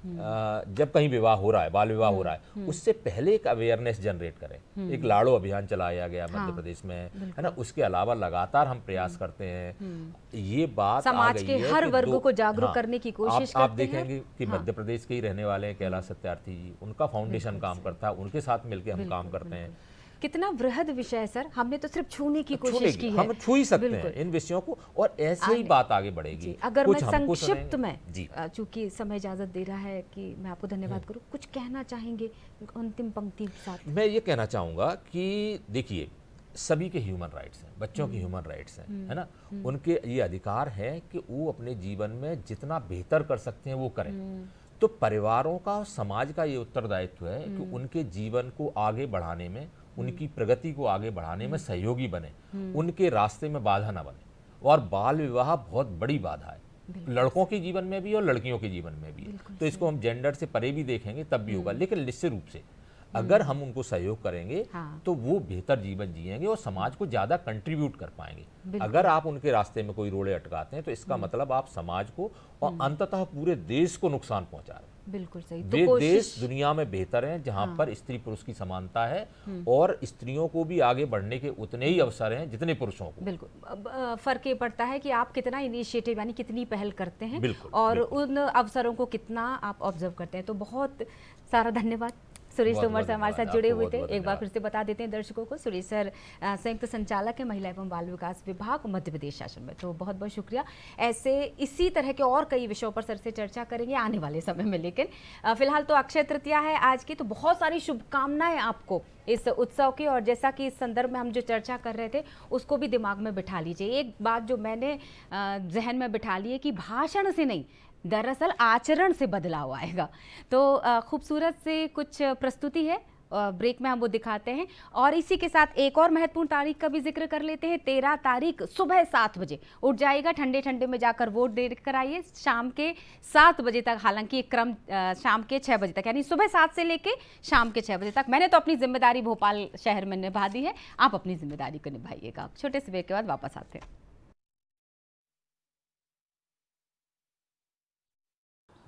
Speaker 2: जब कहीं विवाह हो रहा है, बाल विवाह हो रहा है, उससे पहले एक अवेयरनेस जनरेट करें। एक लाड़ो अभियान चलाया गया मध्य प्रदेश में, है ना। उसके अलावा लगातार हम प्रयास करते हैं। ये बात
Speaker 1: समाज के हर वर्ग को जागरूक करने की कोशिश
Speaker 2: आप देखेंगे कि मध्य प्रदेश के ही रहने वाले हैं कैलाश सत्यार्थी जी, उनका फाउंडेशन काम करता है, उनके साथ मिलकर हम काम करते हैं।
Speaker 1: कितना वृहद विषय है सर, हमने तो सिर्फ छूने की कोशिश की है।
Speaker 2: हम छू ही सकते हैं इन विषयों को और ऐसे ही बात आगे बढ़ेगी।
Speaker 1: अगर मैं संक्षिप्त में, चूंकि समय इजाजत दे रहा है कि मैं आपको धन्यवाद करूं, कुछ कहना चाहेंगे अंतिम पंक्ति के साथ?
Speaker 2: मैं ये कहना चाहूँगा कि देखिए, सभी के ह्यूमन राइट्स हैं, बच्चों के ह्यूमन राइट्स हैं, है ना। उनके ये अधिकार है कि वो अपने जीवन में जितना बेहतर कर सकते हैं वो करें। तो परिवारों का और समाज का ये उत्तरदायित्व है कि उनके जीवन को आगे बढ़ाने में, उनकी प्रगति को आगे बढ़ाने में सहयोगी बने, उनके रास्ते में बाधा ना बने। और बाल विवाह बहुत बड़ी बाधा है, लड़कों के जीवन में भी और लड़कियों के जीवन में भी। तो इसको हम जेंडर से परे भी देखेंगे तब भी होगा, लेकिन निश्चित रूप से अगर हम उनको सहयोग करेंगे तो वो बेहतर जीवन जिएंगे और समाज को ज़्यादा कंट्रीब्यूट कर पाएंगे। अगर आप उनके रास्ते में कोई रोड़े अटकाते हैं तो इसका मतलब आप समाज को और अंततः पूरे देश को नुकसान पहुंचा रहे हैं।
Speaker 1: बिल्कुल सही।
Speaker 2: वे देश दुनिया में बेहतर हैं जहां पर स्त्री पुरुष की समानता है और स्त्रियों को भी आगे बढ़ने के उतने ही अवसर हैं जितने पुरुषों को।
Speaker 1: बिल्कुल, फर्क ये पड़ता है कि आप कितना इनिशिएटिव यानी कितनी पहल करते हैं और
Speaker 2: बिल्कुल।
Speaker 1: उन अवसरों को कितना आप ऑब्जर्व करते हैं। तो बहुत सारा धन्यवाद। सुरेश तोमर सर हमारे साथ जुड़े हुए थे। एक बार फिर से बता देते हैं दर्शकों को, सुरेश सर संयुक्त संचालक है महिला एवं बाल विकास विभाग मध्य प्रदेश शासन में। तो बहुत बहुत शुक्रिया। ऐसे इसी तरह के और कई विषयों पर सर से चर्चा करेंगे आने वाले समय में, लेकिन फिलहाल तो अक्षय तृतीया है आज की, तो बहुत सारी शुभकामनाएं आपको इस उत्सव की। और जैसा कि इस संदर्भ में हम जो चर्चा कर रहे थे उसको भी दिमाग में बिठा लीजिए। एक बात जो मैंने जहन में बिठा ली है कि भाषण से नहीं, दरअसल आचरण से बदलाव आएगा। तो खूबसूरत से कुछ प्रस्तुति है, ब्रेक में हम वो दिखाते हैं। और इसी के साथ एक और महत्वपूर्ण तारीख का भी जिक्र कर लेते हैं। 13 तारीख सुबह 7 बजे उठ जाएगा, ठंडे ठंडे में जाकर वोट दे कर आइए। शाम के 7 बजे तक, हालांकि एक क्रम शाम के 6 बजे तक, यानी सुबह 7 से लेके शाम के 6 बजे तक। मैंने तो अपनी जिम्मेदारी भोपाल शहर में निभा दी है, आप अपनी जिम्मेदारी को निभाइएगा। छोटे से ब्रेक के बाद वापस आते हैं।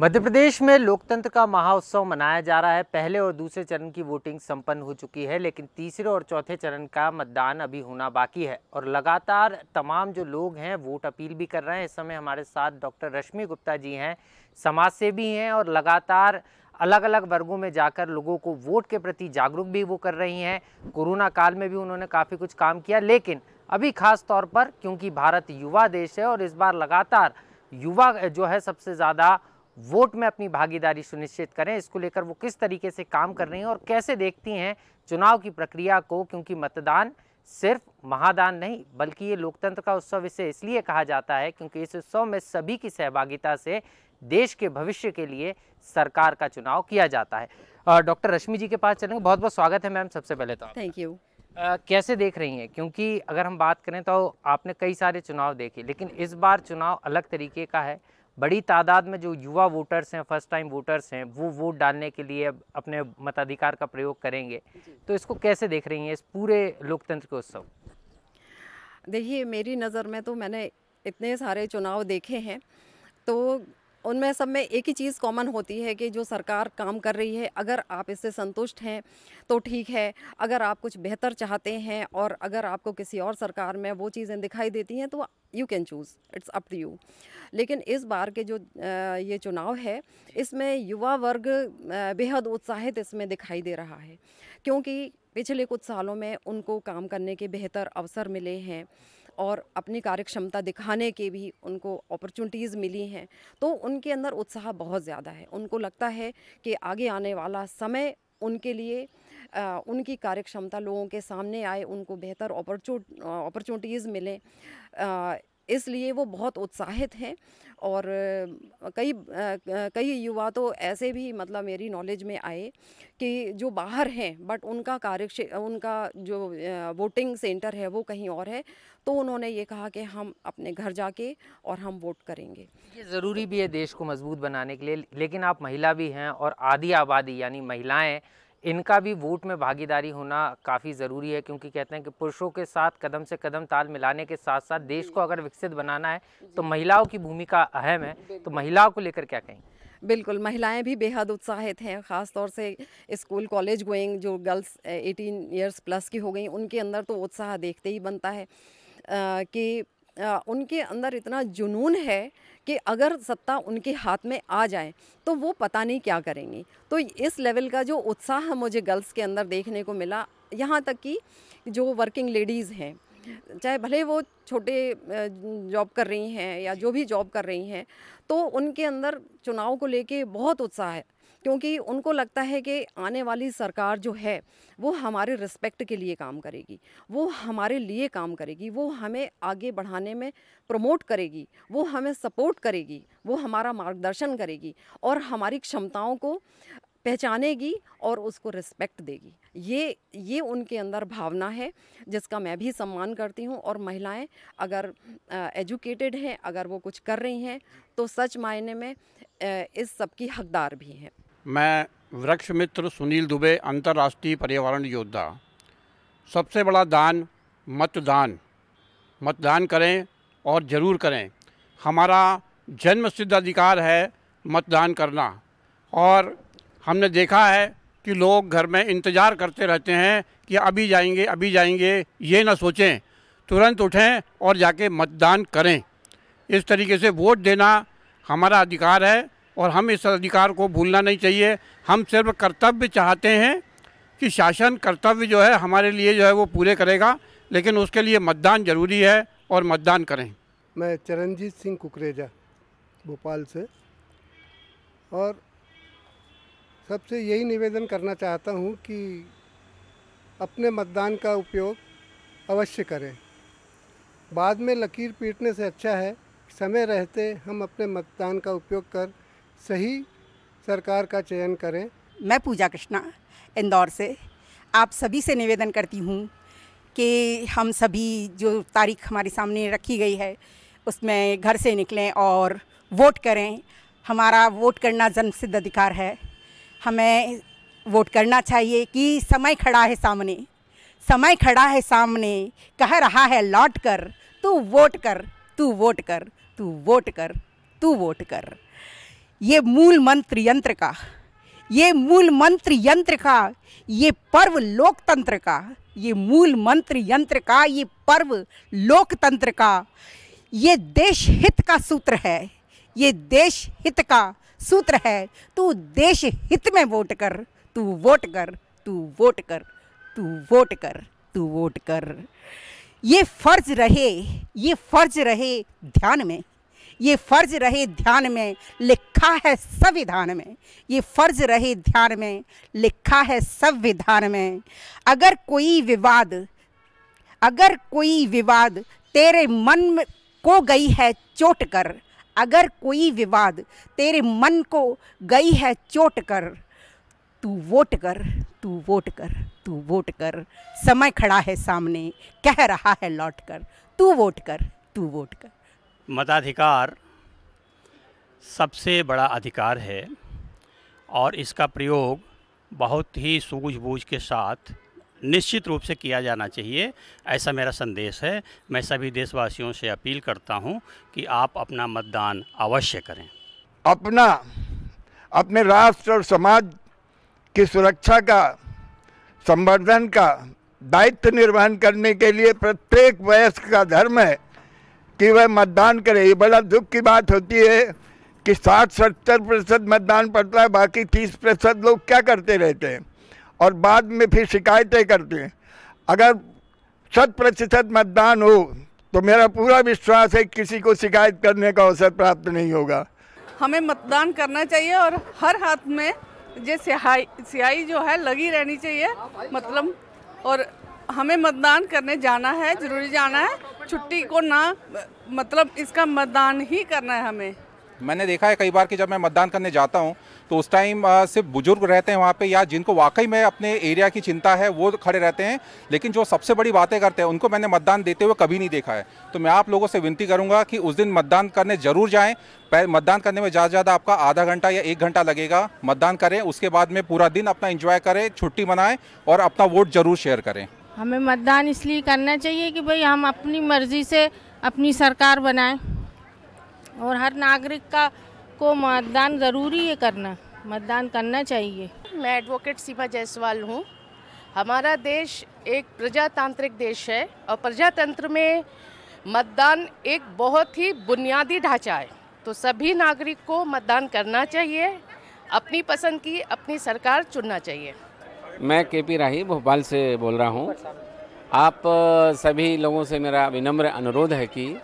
Speaker 4: मध्य प्रदेश में लोकतंत्र का महाउत्सव मनाया जा रहा है। पहले और दूसरे चरण की वोटिंग संपन्न हो चुकी है, लेकिन तीसरे और चौथे चरण का मतदान अभी होना बाकी है। और लगातार तमाम जो लोग हैं वोट अपील भी कर रहे हैं। इस समय हमारे साथ डॉक्टर रश्मि गुप्ता जी हैं, समाजसेवी हैं और लगातार अलग अलग वर्गों में जाकर लोगों को वोट के प्रति जागरूक भी वो कर रही हैं। कोरोना काल में भी उन्होंने काफ़ी कुछ काम किया, लेकिन अभी खास तौर पर क्योंकि भारत युवा देश है और इस बार लगातार युवा जो है सबसे ज़्यादा वोट में अपनी भागीदारी सुनिश्चित करें, इसको लेकर वो किस तरीके से काम कर रही हैं और कैसे देखती हैं चुनाव की प्रक्रिया को। क्योंकि मतदान सिर्फ महादान नहीं बल्कि ये लोकतंत्र का उत्सव इसे इसलिए कहा जाता है क्योंकि इस उत्सव में सभी की सहभागिता से देश के भविष्य के लिए सरकार का चुनाव किया जाता है। डॉक्टर रश्मि जी के पास चलेंगे। बहुत बहुत स्वागत है मैम सबसे पहले तो।
Speaker 5: Thank you.
Speaker 4: कैसे देख रही हैं, क्योंकि अगर हम बात करें तो आपने कई सारे चुनाव देखे, लेकिन इस बार चुनाव अलग तरीके का है। बड़ी तादाद में जो युवा वोटर्स हैं, फर्स्ट टाइम वोटर्स हैं, वो वोट डालने के लिए अपने मताधिकार का प्रयोग करेंगे। तो इसको कैसे देख रही हैं इस पूरे लोकतंत्र के उत्सव?
Speaker 5: देखिए, मेरी नज़र में तो मैंने इतने सारे चुनाव देखे हैं, तो उनमें सब में एक ही चीज़ कॉमन होती है कि जो सरकार काम कर रही है, अगर आप इससे संतुष्ट हैं तो ठीक है। अगर आप कुछ बेहतर चाहते हैं और अगर आपको किसी और सरकार में वो चीज़ें दिखाई देती हैं तो you can choose, it's up to you. लेकिन इस बार के जो ये चुनाव है, इसमें युवा वर्ग बेहद उत्साहित इसमें दिखाई दे रहा है, क्योंकि पिछले कुछ सालों में उनको काम करने के बेहतर अवसर मिले हैं और अपनी कार्यक्षमता दिखाने के भी उनको अपॉर्चुनिटीज़ मिली हैं। तो उनके अंदर उत्साह बहुत ज़्यादा है। उनको लगता है कि आगे आने वाला समय उनके लिए उनकी कार्यक्षमता लोगों के सामने आए, उनको बेहतर अपॉर्चुनिटीज़ मिलें, इसलिए वो बहुत उत्साहित हैं। और कई युवा तो ऐसे भी मतलब मेरी नॉलेज में आए कि जो बाहर हैं बट उनका जो वोटिंग सेंटर है वो कहीं और है, तो उन्होंने ये कहा कि हम अपने घर जाके और हम वोट करेंगे।
Speaker 4: ये ज़रूरी भी है देश को मजबूत बनाने के लिए, लेकिन आप महिला भी हैं और आधी आबादी यानी महिलाएं इनका भी वोट में भागीदारी होना काफ़ी ज़रूरी है, क्योंकि कहते हैं कि पुरुषों के साथ कदम से कदम ताल मिलाने के साथ साथ देश को अगर विकसित बनाना है तो महिलाओं की भूमिका अहम है। तो महिलाओं को लेकर क्या कहें?
Speaker 5: बिल्कुल, महिलाएं भी बेहद उत्साहित हैं, ख़ास तौर से स्कूल कॉलेज गोइंग जो गर्ल्स 18 इयर्स प्लस की हो गई, उनके अंदर तो उत्साह देखते ही बनता है कि उनके अंदर इतना जुनून है कि अगर सत्ता उनके हाथ में आ जाए तो वो पता नहीं क्या करेंगी। तो इस लेवल का जो उत्साह मुझे गर्ल्स के अंदर देखने को मिला, यहाँ तक कि जो वर्किंग लेडीज़ हैं, चाहे भले वो छोटे जॉब कर रही हैं या जो भी जॉब कर रही हैं, तो उनके अंदर चुनाव को लेके बहुत उत्साह है, क्योंकि उनको लगता है कि आने वाली सरकार जो है वो हमारे रिस्पेक्ट के लिए काम करेगी, वो हमारे लिए काम करेगी, वो हमें आगे बढ़ाने में प्रमोट करेगी, वो हमें सपोर्ट करेगी, वो हमारा मार्गदर्शन करेगी और हमारी क्षमताओं को पहचानेगी और उसको रिस्पेक्ट देगी। ये उनके अंदर भावना है जिसका मैं भी सम्मान करती हूँ। और महिलाएं अगर एजुकेटेड हैं, अगर वो कुछ कर रही हैं, तो सच मायने में इस सब की हकदार भी हैं।
Speaker 6: मैं वृक्ष मित्र सुनील दुबे, अंतर्राष्ट्रीय पर्यावरण योद्धा। सबसे बड़ा दान मतदान। मतदान करें और ज़रूर करें। हमारा जन्मसिद्ध अधिकार है मतदान करना। और हमने देखा है कि लोग घर में इंतज़ार करते रहते हैं कि अभी जाएंगे, ये ना सोचें, तुरंत उठें और जाके मतदान करें। इस तरीके से वोट देना हमारा अधिकार है और हम इस अधिकार को भूलना नहीं चाहिए। हम सिर्फ कर्तव्य चाहते हैं कि शासन कर्तव्य जो है हमारे लिए जो है वो पूरे करेगा, लेकिन उसके लिए मतदान ज़रूरी है और मतदान करें।
Speaker 7: मैं चरणजीत सिंह कुकरेजा, भोपाल से, और सबसे यही निवेदन करना चाहता हूँ कि अपने मतदान का उपयोग अवश्य करें। बाद में लकीर पीटने से अच्छा है समय रहते हम अपने मतदान का उपयोग कर सही सरकार का चयन करें।
Speaker 8: मैं पूजा कृष्णा, इंदौर से, आप सभी से निवेदन करती हूँ कि हम सभी जो तारीख हमारे सामने रखी गई है उसमें घर से निकलें और वोट करें। हमारा वोट करना जन्मसिद्ध अधिकार है। हमें वोट करना चाहिए कि समय खड़ा है सामने, समय खड़ा है सामने, कह रहा है लौट कर, तू वोट कर, तू वोट कर, तू वोट कर, तू वोट कर। ये मूल मंत्र यंत्र का, ये मूल मंत्र यंत्र का, ये पर्व लोकतंत्र का, ये मूल मंत्र यंत्र का, ये पर्व लोकतंत्र का, ये देश हित का सूत्र है, ये देश हित का सूत्र है। तू देश हित में वोट कर, तू वोट कर, तू वोट कर, तू वोट कर, तू वोट कर। ये फर्ज रहे, ये फर्ज रहे ध्यान में, ये फर्ज रहे ध्यान में, लिखा है संविधान में, ये फर्ज रहे ध्यान में, लिखा है संविधान में। अगर कोई विवाद तेरे मन को गई है चोट कर, अगर कोई विवाद तेरे मन को गई है चोट कर, तू वोट कर, तू वोट कर, तू वोट कर। समय खड़ा है सामने, कह रहा है लौट कर, तू वोट कर, तू वोट कर।
Speaker 6: मताधिकार सबसे बड़ा अधिकार है और इसका प्रयोग बहुत ही सूझबूझ के साथ निश्चित रूप से किया जाना चाहिए, ऐसा मेरा संदेश है। मैं सभी देशवासियों से अपील करता हूं कि आप अपना मतदान अवश्य करें।
Speaker 9: अपने राष्ट्र और समाज की सुरक्षा का, संवर्धन का दायित्व निर्वहन करने के लिए प्रत्येक वयस्क का धर्म है कि वह मतदान करे। ये बड़ा दुख की बात होती है कि 60-70% मतदान पड़ता है, बाकी 30% लोग क्या करते रहते हैं और बाद में फिर शिकायतें करते हैं। अगर 100% मतदान हो तो मेरा पूरा विश्वास है किसी को शिकायत करने का अवसर प्राप्त नहीं होगा।
Speaker 10: हमें मतदान करना चाहिए और हर हाथ में जो स्याही जो है लगी रहनी चाहिए, मतलब, और हमें मतदान करने जाना है, जरूरी जाना है, छुट्टी को ना, मतलब इसका मतदान ही करना है हमें।
Speaker 11: मैंने देखा है कई बार कि जब मैं मतदान करने जाता हूं तो उस टाइम सिर्फ बुजुर्ग रहते हैं वहां पे, या जिनको वाकई में अपने एरिया की चिंता है वो खड़े रहते हैं, लेकिन जो सबसे बड़ी बातें करते हैं उनको मैंने मतदान देते हुए कभी नहीं देखा है। तो मैं आप लोगों से विनती करूंगा कि उस दिन मतदान करने जरूर जाएं। मतदान करने में ज़्यादा ज़्यादा आपका आधा घंटा या 1 घंटा लगेगा। मतदान करें, उसके बाद में पूरा दिन अपना एंजॉय करें, छुट्टी मनाएं और अपना वोट जरूर शेयर करें।
Speaker 12: हमें मतदान इसलिए करना चाहिए कि भाई हम अपनी मर्जी से अपनी सरकार बनाएं, और हर नागरिक को मतदान ज़रूरी है करना, मतदान करना चाहिए।
Speaker 13: मैं एडवोकेट सीमा जायसवाल हूँ। हमारा देश एक प्रजातांत्रिक देश है और प्रजातंत्र में मतदान एक बहुत ही बुनियादी ढांचा है, तो सभी नागरिक को मतदान करना चाहिए, अपनी पसंद की अपनी सरकार चुनना चाहिए।
Speaker 14: मैं केपी राही भोपाल से बोल रहा हूँ। आप सभी लोगों से मेरा विनम्र अनुरोध है कि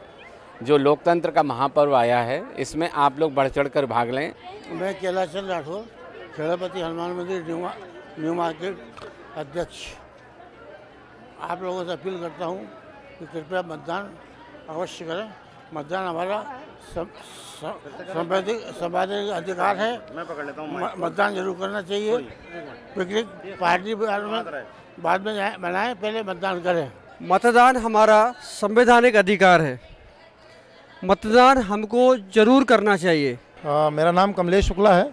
Speaker 14: जो लोकतंत्र का महापर्व आया है इसमें आप लोग बढ़ चढ़ कर भाग लें।
Speaker 15: मैं कैलाशचंद्र राठौर, खेड़ापति हनुमान मंदिर न्यू मार्केट अध्यक्ष, आप लोगों से अपील करता हूँ कि कृपया मतदान अवश्य करें। मतदान हमारा संवैधानिक अधिकार है। मैं पकड़ लेता हूँ। मतदान जरूर करना चाहिए। पिकनिक पार्टी बाद में बनाएं, पहले मतदान करें।
Speaker 16: मतदान हमारा संवैधानिक अधिकार है, मतदान हमको जरूर करना चाहिए।
Speaker 17: मेरा नाम कमलेश शुक्ला है।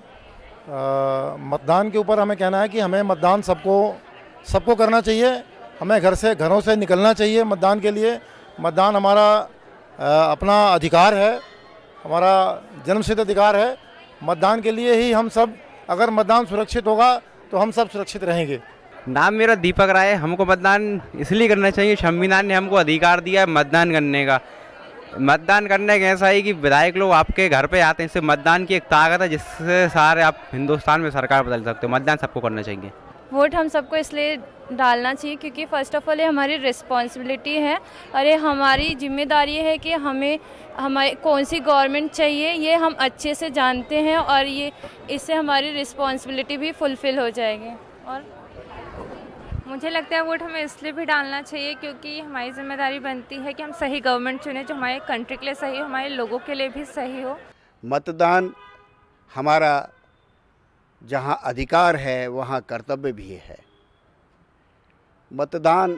Speaker 17: मतदान के ऊपर हमें कहना है कि हमें मतदान सबको करना चाहिए। हमें घरों से निकलना चाहिए मतदान के लिए। मतदान हमारा अपना अधिकार है, हमारा जन्मसिद्ध अधिकार है। मतदान के लिए ही हम सब, अगर मतदान सुरक्षित होगा तो हम सब सुरक्षित रहेंगे।
Speaker 18: नाम मेरा दीपक राय है। हमको मतदान इसलिए करना चाहिए, संविधान ने हमको अधिकार दिया है मतदान करने का। मतदान करने का ऐसा है कि विधायक लोग आपके घर पे आते हैं, इससे मतदान की एक ताकत है जिससे सारे आप हिंदुस्तान में सरकार बदल सकते हो। मतदान सबको करना चाहिए।
Speaker 19: वोट हम सबको इसलिए डालना चाहिए क्योंकि फ़र्स्ट ऑफ ऑल ये हमारी रिस्पॉन्सिबिलिटी है और ये हमारी जिम्मेदारी है कि हमें कौन सी गवर्नमेंट चाहिए ये हम अच्छे से जानते हैं, और ये इससे हमारी रिस्पॉन्सिबिलिटी भी फुलफ़िल हो जाएगी। और
Speaker 20: मुझे लगता है वोट हमें इसलिए भी डालना चाहिए क्योंकि हमारी जिम्मेदारी बनती है कि हम सही गवर्नमेंट चुनें जो हमारे कंट्री के लिए सही हो, हमारे लोगों के लिए भी सही हो।
Speaker 15: मतदान हमारा जहाँ अधिकार है वहाँ कर्तव्य भी है। मतदान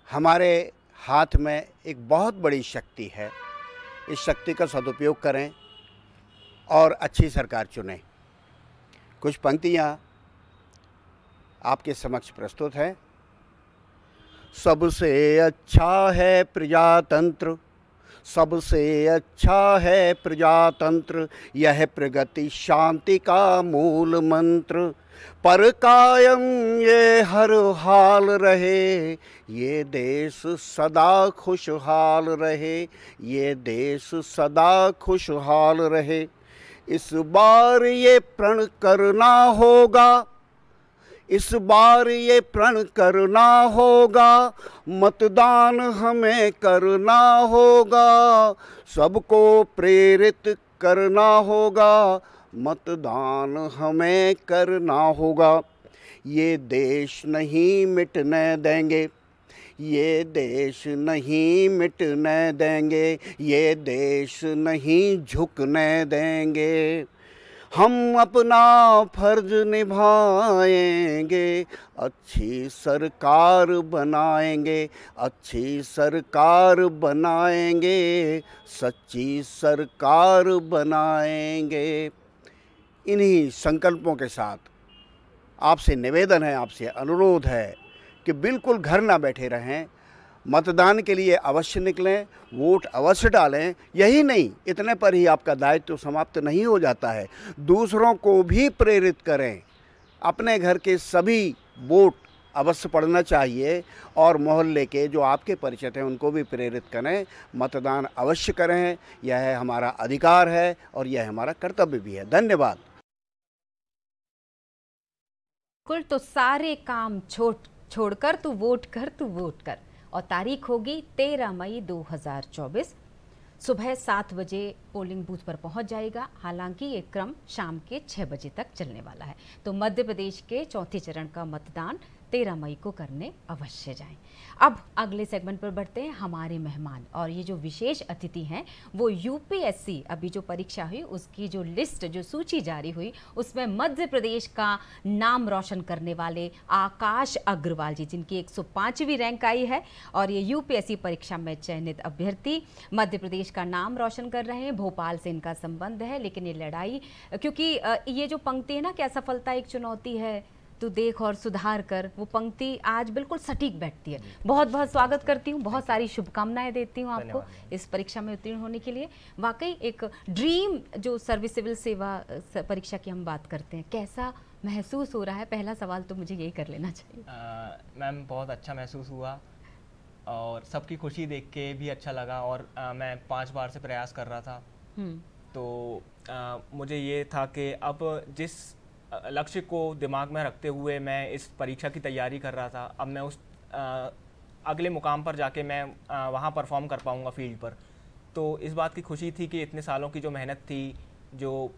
Speaker 15: हमारे हाथ में एक बहुत बड़ी शक्ति है। इस शक्ति का सदुपयोग करें और अच्छी सरकार चुनें। कुछ पंक्तियाँ आपके समक्ष प्रस्तुत है। सबसे अच्छा है प्रजातंत्र, सबसे अच्छा है प्रजातंत्र, यह प्रगति शांति का मूल मंत्र। पर कायम ये हर हाल रहे, ये देश सदा खुशहाल रहे, ये देश सदा खुशहाल रहे। इस बार ये प्रण करना होगा, इस बार ये प्रण करना होगा, मतदान हमें करना होगा, सबको प्रेरित करना होगा, मतदान हमें करना होगा। ये देश नहीं मिटने देंगे, ये देश नहीं मिटने देंगे, ये देश नहीं झुकने देंगे। हम अपना फर्ज निभाएंगे, अच्छी सरकार बनाएंगे, अच्छी सरकार बनाएंगे, सच्ची सरकार बनाएंगे। इन्हीं संकल्पों के साथ आपसे निवेदन है, आपसे अनुरोध है कि बिल्कुल घर ना बैठे रहें, मतदान के लिए अवश्य निकलें, वोट अवश्य डालें। यही नहीं, इतने पर ही आपका दायित्व समाप्त नहीं हो जाता है, दूसरों को भी प्रेरित करें। अपने घर के सभी वोट अवश्य पड़ना चाहिए और मोहल्ले के जो आपके परिचित हैं उनको भी प्रेरित करें। मतदान अवश्य करें, यह हमारा अधिकार है और यह हमारा कर्तव्य भी है। धन्यवाद।
Speaker 1: तो सारे काम छोड़कर तू वोट कर, और तारीख होगी 13 मई 2024। सुबह 7 बजे पोलिंग बूथ पर पहुंच जाएगा। हालांकि ये क्रम शाम के 6 बजे तक चलने वाला है। तो मध्य प्रदेश के चौथे चरण का मतदान 13 मई को करने अवश्य जाएं। अब अगले सेगमेंट पर बढ़ते हैं। हमारे मेहमान और ये जो विशेष अतिथि हैं वो यूपीएससी अभी जो परीक्षा हुई उसकी जो लिस्ट, जो सूची जारी हुई, उसमें मध्य प्रदेश का नाम रोशन करने वाले आकाश अग्रवाल जी, जिनकी 105वीं रैंक आई है और ये यूपीएससी परीक्षा में चयनित अभ्यर्थी मध्य प्रदेश का नाम रोशन कर रहे हैं। भोपाल से इनका संबंध है, लेकिन ये लड़ाई, क्योंकि ये जो पंक्ति है ना कि असफलता एक चुनौती है तो देख और सुधार कर, वो पंक्ति आज बिल्कुल सटीक बैठती है। बहुत बहुत स्वागत करती हूँ, बहुत सारी शुभकामनाएं देती हूँ आपको इस परीक्षा में उत्तीर्ण होने के लिए। वाकई एक ड्रीम जो सर्विस सिविल सेवा परीक्षा की हम बात करते हैं, कैसा महसूस हो रहा है? पहला सवाल तो मुझे यही कर लेना चाहिए।
Speaker 21: मैम बहुत अच्छा महसूस हुआ और सबकी खुशी देख के भी अच्छा लगा। और मैं 5 बार से प्रयास कर रहा था, तो मुझे ये था कि अब जिस लक्ष्य को दिमाग में रखते हुए मैं इस परीक्षा की तैयारी कर रहा था, अब मैं उस अगले मुकाम पर जाके मैं वहाँ परफॉर्म कर पाऊँगा फील्ड पर। तो इस बात की खुशी थी कि इतने सालों की जो मेहनत थी, जो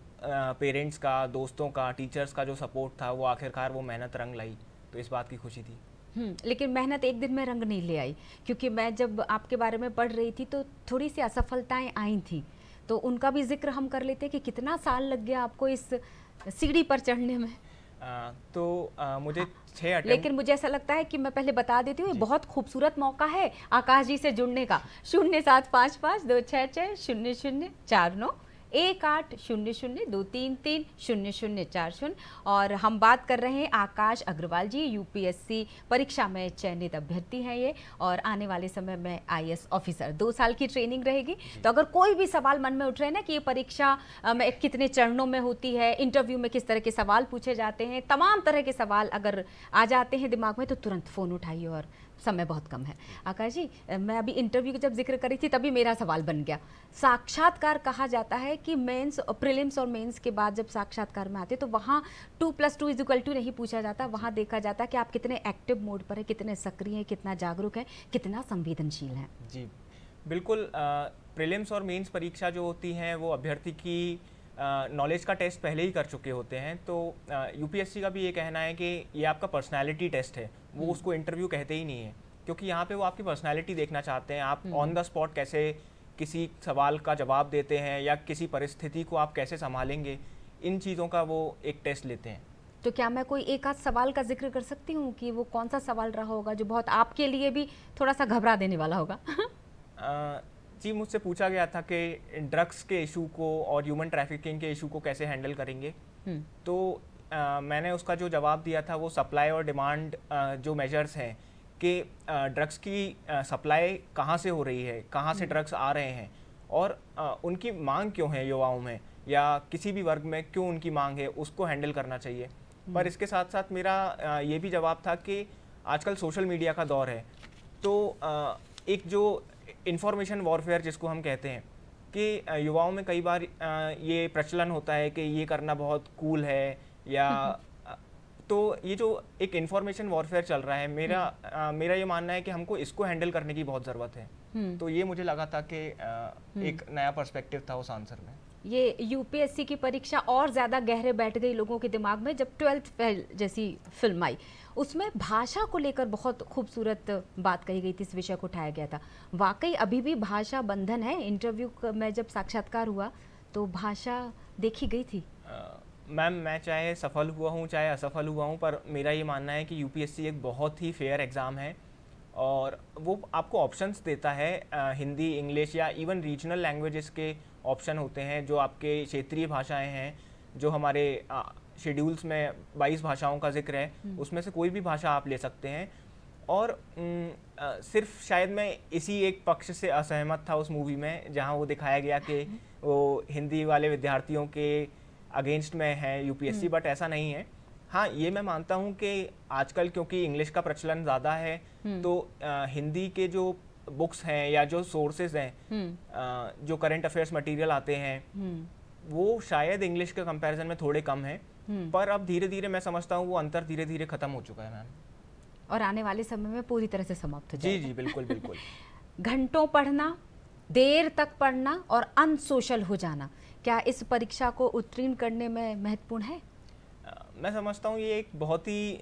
Speaker 21: पेरेंट्स का, दोस्तों का, टीचर्स का जो सपोर्ट था, वो आखिरकार वो मेहनत रंग लाई। तो इस बात की खुशी थी।
Speaker 1: लेकिन मेहनत एक दिन में रंग नहीं ले आई, क्योंकि मैं जब आपके बारे में पढ़ रही थी तो थोड़ी सी असफलताएं आई थी, तो उनका भी जिक्र हम कर लेते हैं कि कितना साल लग गया आपको इस सीढ़ी पर चढ़ने में।
Speaker 21: मुझे 6 अटेम्प्ट,
Speaker 1: लेकिन मुझे ऐसा लगता है कि मैं पहले बता देती हूँ, ये बहुत खूबसूरत मौका है आकाश जी से जुड़ने का। 0755260040 180023300040। और हम बात कर रहे हैं आकाश अग्रवाल जी, यूपीएससी परीक्षा में चयनित अभ्यर्थी हैं ये, और आने वाले समय में आईएएस ऑफिसर। 2 साल की ट्रेनिंग रहेगी। तो अगर कोई भी सवाल मन में उठ रहे हैं ना कि ये परीक्षा में कितने चरणों में होती है, इंटरव्यू में किस तरह के सवाल पूछे जाते हैं, तमाम तरह के सवाल अगर आ जाते हैं दिमाग में तो तुरंत फ़ोन उठाइए, और समय बहुत कम है। आकाश जी, मैं अभी इंटरव्यू का जब जिक्र करी थी तभी मेरा सवाल बन गया। साक्षात्कार कहा जाता है कि मेंस, प्रीलिम्स और मेंस के बाद जब साक्षात्कार में आते तो वहाँ 2+2 नहीं पूछा जाता, वहाँ देखा जाता है कि आप कितने एक्टिव मोड पर हैं, कितने सक्रिय हैं, कितना जागरूक हैं, कितना संवेदनशील हैं।
Speaker 21: जी बिल्कुल। प्रीलिम्स और मेंस परीक्षा जो होती हैं वो अभ्यर्थी की नॉलेज का टेस्ट पहले ही कर चुके होते हैं। तो यूपीएससी का भी ये कहना है कि ये आपका पर्सनालिटी टेस्ट है, वो उसको इंटरव्यू कहते ही नहीं है, क्योंकि यहाँ पे वो आपकी पर्सनालिटी देखना चाहते हैं। आप ऑन द स्पॉट कैसे किसी सवाल का जवाब देते हैं या किसी परिस्थिति को आप कैसे संभालेंगे, इन चीज़ों का वो एक टेस्ट लेते हैं।
Speaker 1: तो क्या मैं कोई एक आध सवाल का जिक्र कर सकती हूँ कि वो कौन सा सवाल रहा होगा जो बहुत आपके लिए भी थोड़ा सा घबरा देने वाला होगा?
Speaker 21: जी, मुझसे पूछा गया था कि ड्रग्स के इशू को और ह्यूमन ट्रैफिकिंग के इशू को कैसे हैंडल करेंगे। तो मैंने उसका जो जवाब दिया था वो सप्लाई और डिमांड जो मेजर्स हैं कि ड्रग्स की सप्लाई कहाँ से हो रही है, कहाँ से ड्रग्स आ रहे हैं और उनकी मांग क्यों है युवाओं में या किसी भी वर्ग में क्यों उनकी मांग है, उसको हैंडल करना चाहिए। पर इसके साथ साथ मेरा ये भी जवाब था कि आजकल सोशल मीडिया का दौर है, तो एक जो इंफॉर्मेशन वॉरफेयर जिसको हम कहते हैं कि युवाओं में कई बार ये प्रचलन होता है कि ये करना बहुत कूल है, या तो ये जो एक इंफॉर्मेशन वॉरफेयर चल रहा है, मेरा ये मानना है कि हमको इसको हैंडल करने की बहुत ज़रूरत है। तो ये मुझे लगा था कि एक नया पर्सपेक्टिव था उस आंसर में।
Speaker 1: ये यूपीएससी की परीक्षा और ज़्यादा गहरे बैठ गई लोगों के दिमाग में जब 12th फेल जैसी फिल्म आई। उसमें भाषा को लेकर बहुत खूबसूरत बात कही गई थी, इस विषय को उठाया गया था। वाकई अभी भी भाषा बंधन है? इंटरव्यू में जब साक्षात्कार हुआ तो भाषा देखी गई थी?
Speaker 21: मैम, मैं चाहे सफल हुआ हूँ चाहे असफल हुआ हूँ, पर मेरा ये मानना है कि यूपीएससी एक बहुत ही फेयर एग्ज़ाम है और वो आपको ऑप्शंस देता है। हिंदी, इंग्लिश या इवन रीजनल लैंग्वेजेस के ऑप्शन होते हैं, जो आपके क्षेत्रीय भाषाएं हैं, जो हमारे शेड्यूल्स में 22 भाषाओं का जिक्र है, उसमें से कोई भी भाषा आप ले सकते हैं। और सिर्फ शायद मैं इसी एक पक्ष से असहमत था उस मूवी में जहां वो दिखाया गया कि वो हिंदी वाले विद्यार्थियों के अगेंस्ट में है यूपीएससी, बट ऐसा नहीं है। हाँ, ये मैं मानता हूँ कि आजकल क्योंकि इंग्लिश का प्रचलन ज़्यादा है, तो हिंदी के जो बुक्स हैं या जो सोर्सेज हैं, जो करंट अफेयर्स मटेरियल आते हैं, वो शायद इंग्लिश के कंपैरिजन में थोड़े कम हैं, पर अब धीरे धीरे मैं समझता हूँ वो अंतर धीरे धीरे खत्म हो चुका है मैम,
Speaker 1: और आने वाले समय में पूरी तरह से समाप्त हो जाएगा।
Speaker 21: जी बिल्कुल बिल्कुल।
Speaker 1: घंटों पढ़ना, देर तक पढ़ना और अनसोशल हो जाना, क्या इस परीक्षा को उत्तीर्ण करने में महत्वपूर्ण है?
Speaker 21: मैं समझता हूँ ये एक बहुत ही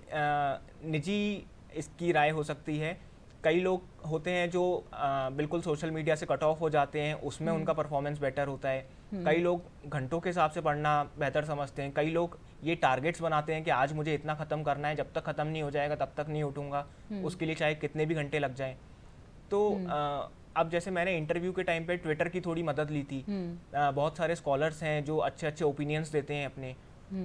Speaker 21: निजी इसकी राय हो सकती है। कई लोग होते हैं जो बिल्कुल सोशल मीडिया से कट ऑफ हो जाते हैं, उसमें उनका परफॉर्मेंस बेटर होता है। कई लोग घंटों के हिसाब से पढ़ना बेहतर समझते हैं। कई लोग ये टारगेट्स बनाते हैं कि आज मुझे इतना ख़त्म करना है, जब तक ख़त्म नहीं हो जाएगा तब तक नहीं उठूँगा, उसके लिए चाहे कितने भी घंटे लग जाएं। तो अब जैसे मैंने इंटरव्यू के टाइम पे ट्विटर की थोड़ी मदद ली थी। बहुत सारे स्कॉलर्स हैं जो अच्छे अच्छे ओपिनियंस देते हैं अपने,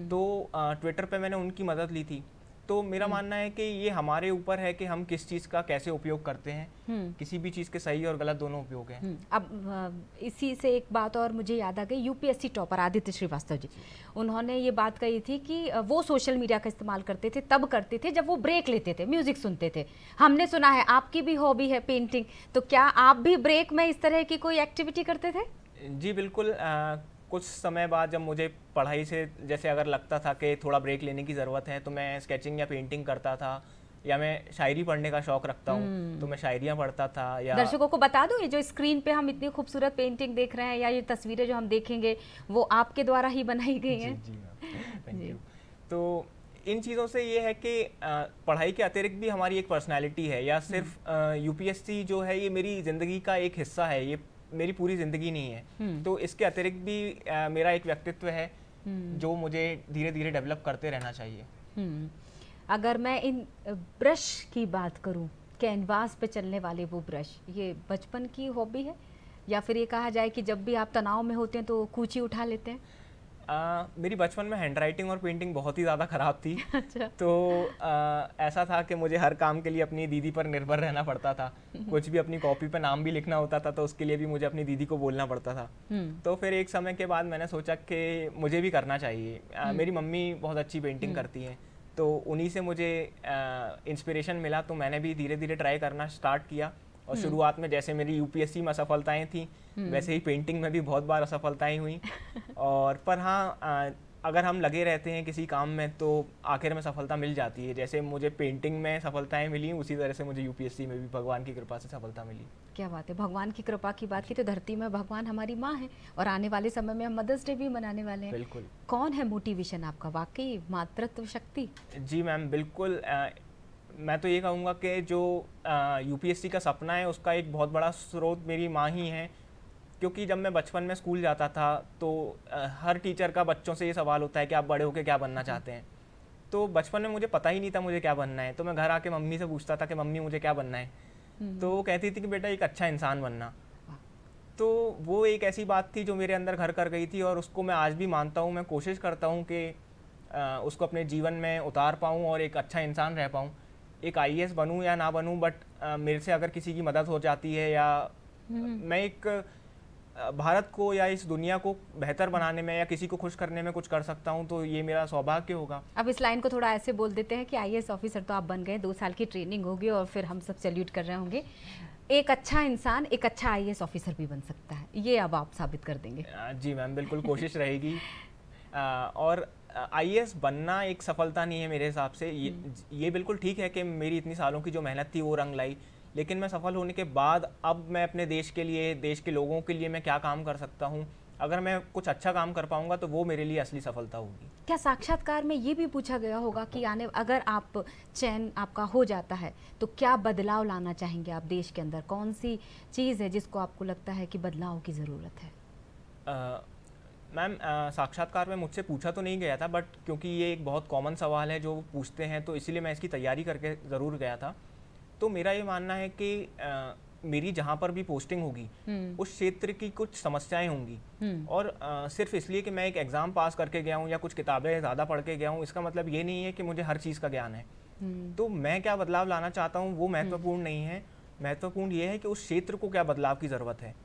Speaker 21: तो ट्विटर पे मैंने उनकी मदद ली थी। तो मेरा मानना है कि ये हमारे ऊपर है कि हम किस चीज़ का कैसे उपयोग करते हैं। किसी भी चीज़ के सही और गलत दोनों उपयोग हैं।
Speaker 1: अब इसी से एक बात और मुझे याद आ गई, यूपीएससी टॉपर आदित्य श्रीवास्तव जी, उन्होंने ये बात कही थी कि वो सोशल मीडिया का इस्तेमाल करते थे, तब करते थे जब वो ब्रेक लेते थे, म्यूजिक सुनते थे। हमने सुना है आपकी भी हॉबी है पेंटिंग, तो क्या आप भी ब्रेक में इस तरह की कोई एक्टिविटी करते थे?
Speaker 21: जी बिल्कुल। कुछ समय बाद जब मुझे पढ़ाई से जैसे अगर लगता था कि थोड़ा ब्रेक लेने की ज़रूरत है, तो मैं स्केचिंग या पेंटिंग करता था, या मैं शायरी पढ़ने का शौक़ रखता हूँ तो मैं शायरियाँ पढ़ता था। या
Speaker 1: दर्शकों को बता दूँ, ये जो स्क्रीन पे हम इतनी खूबसूरत पेंटिंग देख रहे हैं या ये तस्वीरें जो हम देखेंगे वो आपके द्वारा ही बनाई गई हैं।
Speaker 21: जी थैंक यू। तो इन चीज़ों से ये है कि पढ़ाई के अतिरिक्त भी हमारी एक पर्सनैलिटी है, या सिर्फ यूपीएससी जो है ये मेरी ज़िंदगी का एक हिस्सा है, ये मेरी पूरी ज़िंदगी नहीं है। तो इसके अतिरिक्त भी मेरा एक व्यक्तित्व है जो मुझे धीरे धीरे डेवलप करते रहना चाहिए।
Speaker 1: अगर मैं इन ब्रश की बात करूं, कैनवास पे चलने वाले वो ब्रश, ये बचपन की हॉबी है या फिर ये कहा जाए कि जब भी आप तनाव में होते हैं तो कूची उठा लेते हैं?
Speaker 21: मेरी बचपन में हैंडराइटिंग और पेंटिंग बहुत ही ज़्यादा ख़राब थी। अच्छा। तो ऐसा था कि मुझे हर काम के लिए अपनी दीदी पर निर्भर रहना पड़ता था। कुछ भी अपनी कॉपी पे नाम भी लिखना होता था तो उसके लिए भी मुझे अपनी दीदी को बोलना पड़ता था। तो फिर एक समय के बाद मैंने सोचा कि मुझे भी करना चाहिए। मेरी मम्मी बहुत अच्छी पेंटिंग करती हैं, तो उन्हीं से मुझे इंस्पिरेशन मिला, तो मैंने भी धीरे धीरे ट्राई करना स्टार्ट किया। और शुरुआत में जैसे मेरी यूपीएससी में असफलताएं थी, वैसे ही पेंटिंग में भी बहुत बार असफलताएं हुई। और पर हाँ, अगर हम लगे रहते हैं किसी काम में तो आखिर में सफलता मिल जाती है। जैसे मुझे पेंटिंग में सफलताएं मिली, उसी तरह से मुझे यूपीएससी में भी भगवान की कृपा से सफलता मिली।
Speaker 1: क्या बात है। भगवान की कृपा की बात की तो धरती में भगवान हमारी माँ है, और आने वाले समय में हम मदर्स डे भी मनाने वाले हैं।
Speaker 21: बिल्कुल।
Speaker 1: कौन है मोटिवेशन आपका? वाकई मातृत्व शक्ति?
Speaker 21: जी मैम बिल्कुल। मैं तो ये कहूँगा कि जो यूपीएससी का सपना है उसका एक बहुत बड़ा स्रोत मेरी माँ ही है। क्योंकि जब मैं बचपन में स्कूल जाता था तो हर टीचर का बच्चों से ये सवाल होता है कि आप बड़े होकर क्या बनना चाहते हैं। तो बचपन में मुझे पता ही नहीं था मुझे क्या बनना है, तो मैं घर आके मम्मी से पूछता था कि मम्मी मुझे क्या बनना है। तो वो कहती थी कि बेटा एक अच्छा इंसान बनना। तो वो एक ऐसी बात थी जो मेरे अंदर घर कर गई थी, और उसको मैं आज भी मानता हूँ। मैं कोशिश करता हूँ कि उसको अपने जीवन में उतार पाऊँ और एक अच्छा इंसान रह पाऊँ। एक आईएएस बनूँ या ना बनूँ, बट मेरे से अगर किसी की मदद हो जाती है, या मैं एक भारत को या इस दुनिया को बेहतर बनाने में या किसी को खुश करने में कुछ कर सकता हूं, तो ये मेरा सौभाग्य होगा।
Speaker 1: अब इस लाइन को थोड़ा ऐसे बोल देते हैं कि आईएएस ऑफिसर तो आप बन गए, 2 साल की ट्रेनिंग होगी और फिर हम सब सैल्यूट कर रहे होंगे। एक अच्छा इंसान एक अच्छा आईएएस ऑफिसर भी बन सकता है, ये अब आप साबित कर देंगे।
Speaker 21: जी मैम बिल्कुल, कोशिश रहेगी। और आईएएस बनना एक सफलता नहीं है मेरे हिसाब से। ये बिल्कुल ठीक है कि मेरी इतनी सालों की जो मेहनत थी वो रंग लाई, लेकिन मैं सफल होने के बाद अब मैं अपने देश के लिए, देश के लोगों के लिए मैं क्या काम कर सकता हूँ, अगर मैं कुछ अच्छा काम कर पाऊंगा तो वो मेरे लिए असली सफलता होगी।
Speaker 1: क्या साक्षात्कार में ये भी पूछा गया होगा कि अगर आप चयन आपका हो जाता है तो क्या बदलाव लाना चाहेंगे आप देश के अंदर? कौन सी चीज़ है जिसको आपको लगता है कि बदलाव की ज़रूरत है?
Speaker 21: मैम साक्षात्कार में मुझसे पूछा तो नहीं गया था, बट क्योंकि ये एक बहुत कॉमन सवाल है जो पूछते हैं, तो इसीलिए मैं इसकी तैयारी करके ज़रूर गया था। तो मेरा ये मानना है कि मेरी जहाँ पर भी पोस्टिंग होगी उस क्षेत्र की कुछ समस्याएं होंगी, और सिर्फ इसलिए कि मैं एक एग्ज़ाम पास करके गया हूँ या कुछ किताबें ज़्यादा पढ़ के गया हूँ, इसका मतलब ये नहीं है कि मुझे हर चीज़ का ज्ञान है। तो मैं क्या बदलाव लाना चाहता हूँ वो महत्वपूर्ण नहीं है। महत्वपूर्ण ये है कि उस क्षेत्र को क्या बदलाव की ज़रूरत है।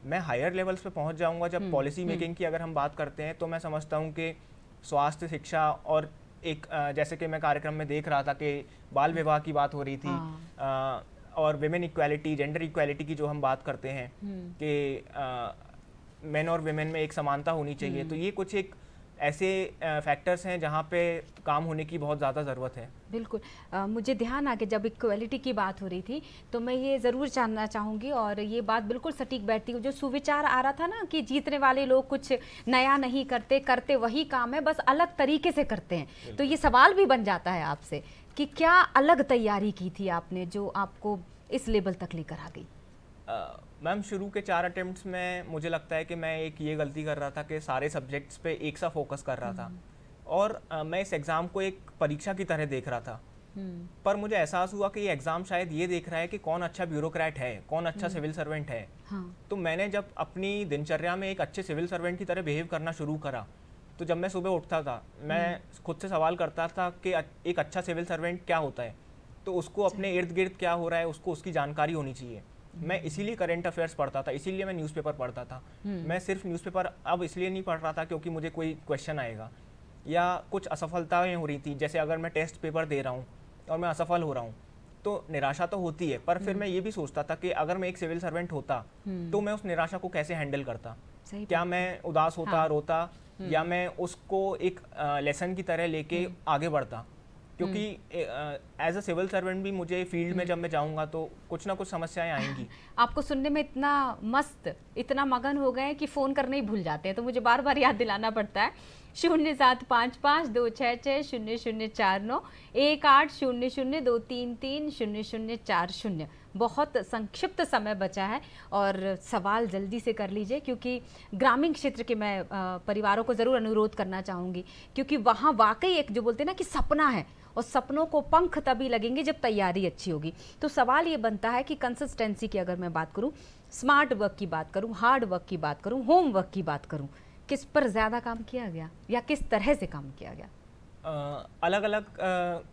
Speaker 21: मैं हायर लेवल्स पे पहुँच जाऊँगा जब पॉलिसी मेकिंग की अगर हम बात करते हैं, तो मैं समझता हूँ कि स्वास्थ्य, शिक्षा और एक जैसे कि मैं कार्यक्रम में देख रहा था कि बाल विवाह की बात हो रही थी, और विमेन इक्वालिटी, जेंडर इक्वालिटी की जो हम बात करते हैं कि मेन और विमेन में एक समानता होनी चाहिए। तो ये कुछ एक ऐसे फैक्टर्स हैं जहाँ पे काम होने की बहुत ज़्यादा ज़रूरत है।
Speaker 1: बिल्कुल। मुझे ध्यान आ के जब इक्वलिटी की बात हो रही थी तो मैं ये ज़रूर जानना चाहूँगी, और ये बात बिल्कुल सटीक बैठती है, जो सुविचार आ रहा था ना कि जीतने वाले लोग कुछ नया नहीं करते, करते वही काम है, बस अलग तरीके से करते हैं। तो ये सवाल भी बन जाता है आपसे कि क्या अलग तैयारी की थी आपने जो आपको इस लेवल तक लेकर आ गई?
Speaker 21: मैम, शुरू के 4 अटेम्प्ट्स में मुझे लगता है कि मैं एक ये गलती कर रहा था कि सारे सब्जेक्ट्स पे एक सा फोकस कर रहा था, और मैं इस एग्ज़ाम को एक परीक्षा की तरह देख रहा था। पर मुझे एहसास हुआ कि ये एग्ज़ाम शायद ये देख रहा है कि कौन अच्छा ब्यूरोक्रेट है, कौन अच्छा सिविल सर्वेंट है। तो मैंने जब अपनी दिनचर्या में एक अच्छे सिविल सर्वेंट की तरह बिहेव करना शुरू करा, तो जब मैं सुबह उठता था मैं खुद से सवाल करता था कि एक अच्छा सिविल सर्वेंट क्या होता है, तो उसको अपने इर्द गिर्द क्या हो रहा है उसको उसकी जानकारी होनी चाहिए। मैं इसीलिए करंट अफेयर्स पढ़ता था, इसीलिए मैं न्यूज़पेपर पढ़ता था। मैं सिर्फ न्यूज़पेपर अब इसलिए नहीं पढ़ रहा था क्योंकि मुझे कोई क्वेश्चन आएगा या कुछ असफलताएं हो रही थी, जैसे अगर मैं टेस्ट पेपर दे रहा हूँ और मैं असफल हो रहा हूँ तो निराशा तो होती है, पर फिर मैं ये भी सोचता था कि अगर मैं एक सिविल सर्वेंट होता तो मैं उस निराशा को कैसे हैंडल करता। क्या मैं उदास होता, रोता, या मैं उसको एक लेसन की तरह लेके आगे बढ़ता, क्योंकि एज अ सिविल सर्वेंट भी मुझे फील्ड में जब मैं जाऊंगा तो कुछ ना कुछ समस्याएं आएंगी।
Speaker 1: आपको सुनने में इतना मस्त, इतना मगन हो गए कि फ़ोन करने ही भूल जाते हैं, तो मुझे बार बार याद दिलाना पड़ता है। 0755-266-0049 1800-233-0040। बहुत संक्षिप्त समय बचा है और सवाल जल्दी से कर लीजिए, क्योंकि ग्रामीण क्षेत्र के मैं परिवारों को ज़रूर अनुरोध करना चाहूँगी, क्योंकि वहाँ वाकई एक जो बोलते हैं ना कि सपना है, और सपनों को पंख तभी लगेंगे जब तैयारी अच्छी होगी। तो सवाल ये बनता है कि कंसिस्टेंसी की अगर मैं बात करूँ, स्मार्ट वर्क की बात करूँ, हार्ड वर्क की बात करूँ, होम वर्क की बात करूँ, किस पर ज़्यादा काम किया गया या किस तरह से काम किया गया?
Speaker 21: अलग अलग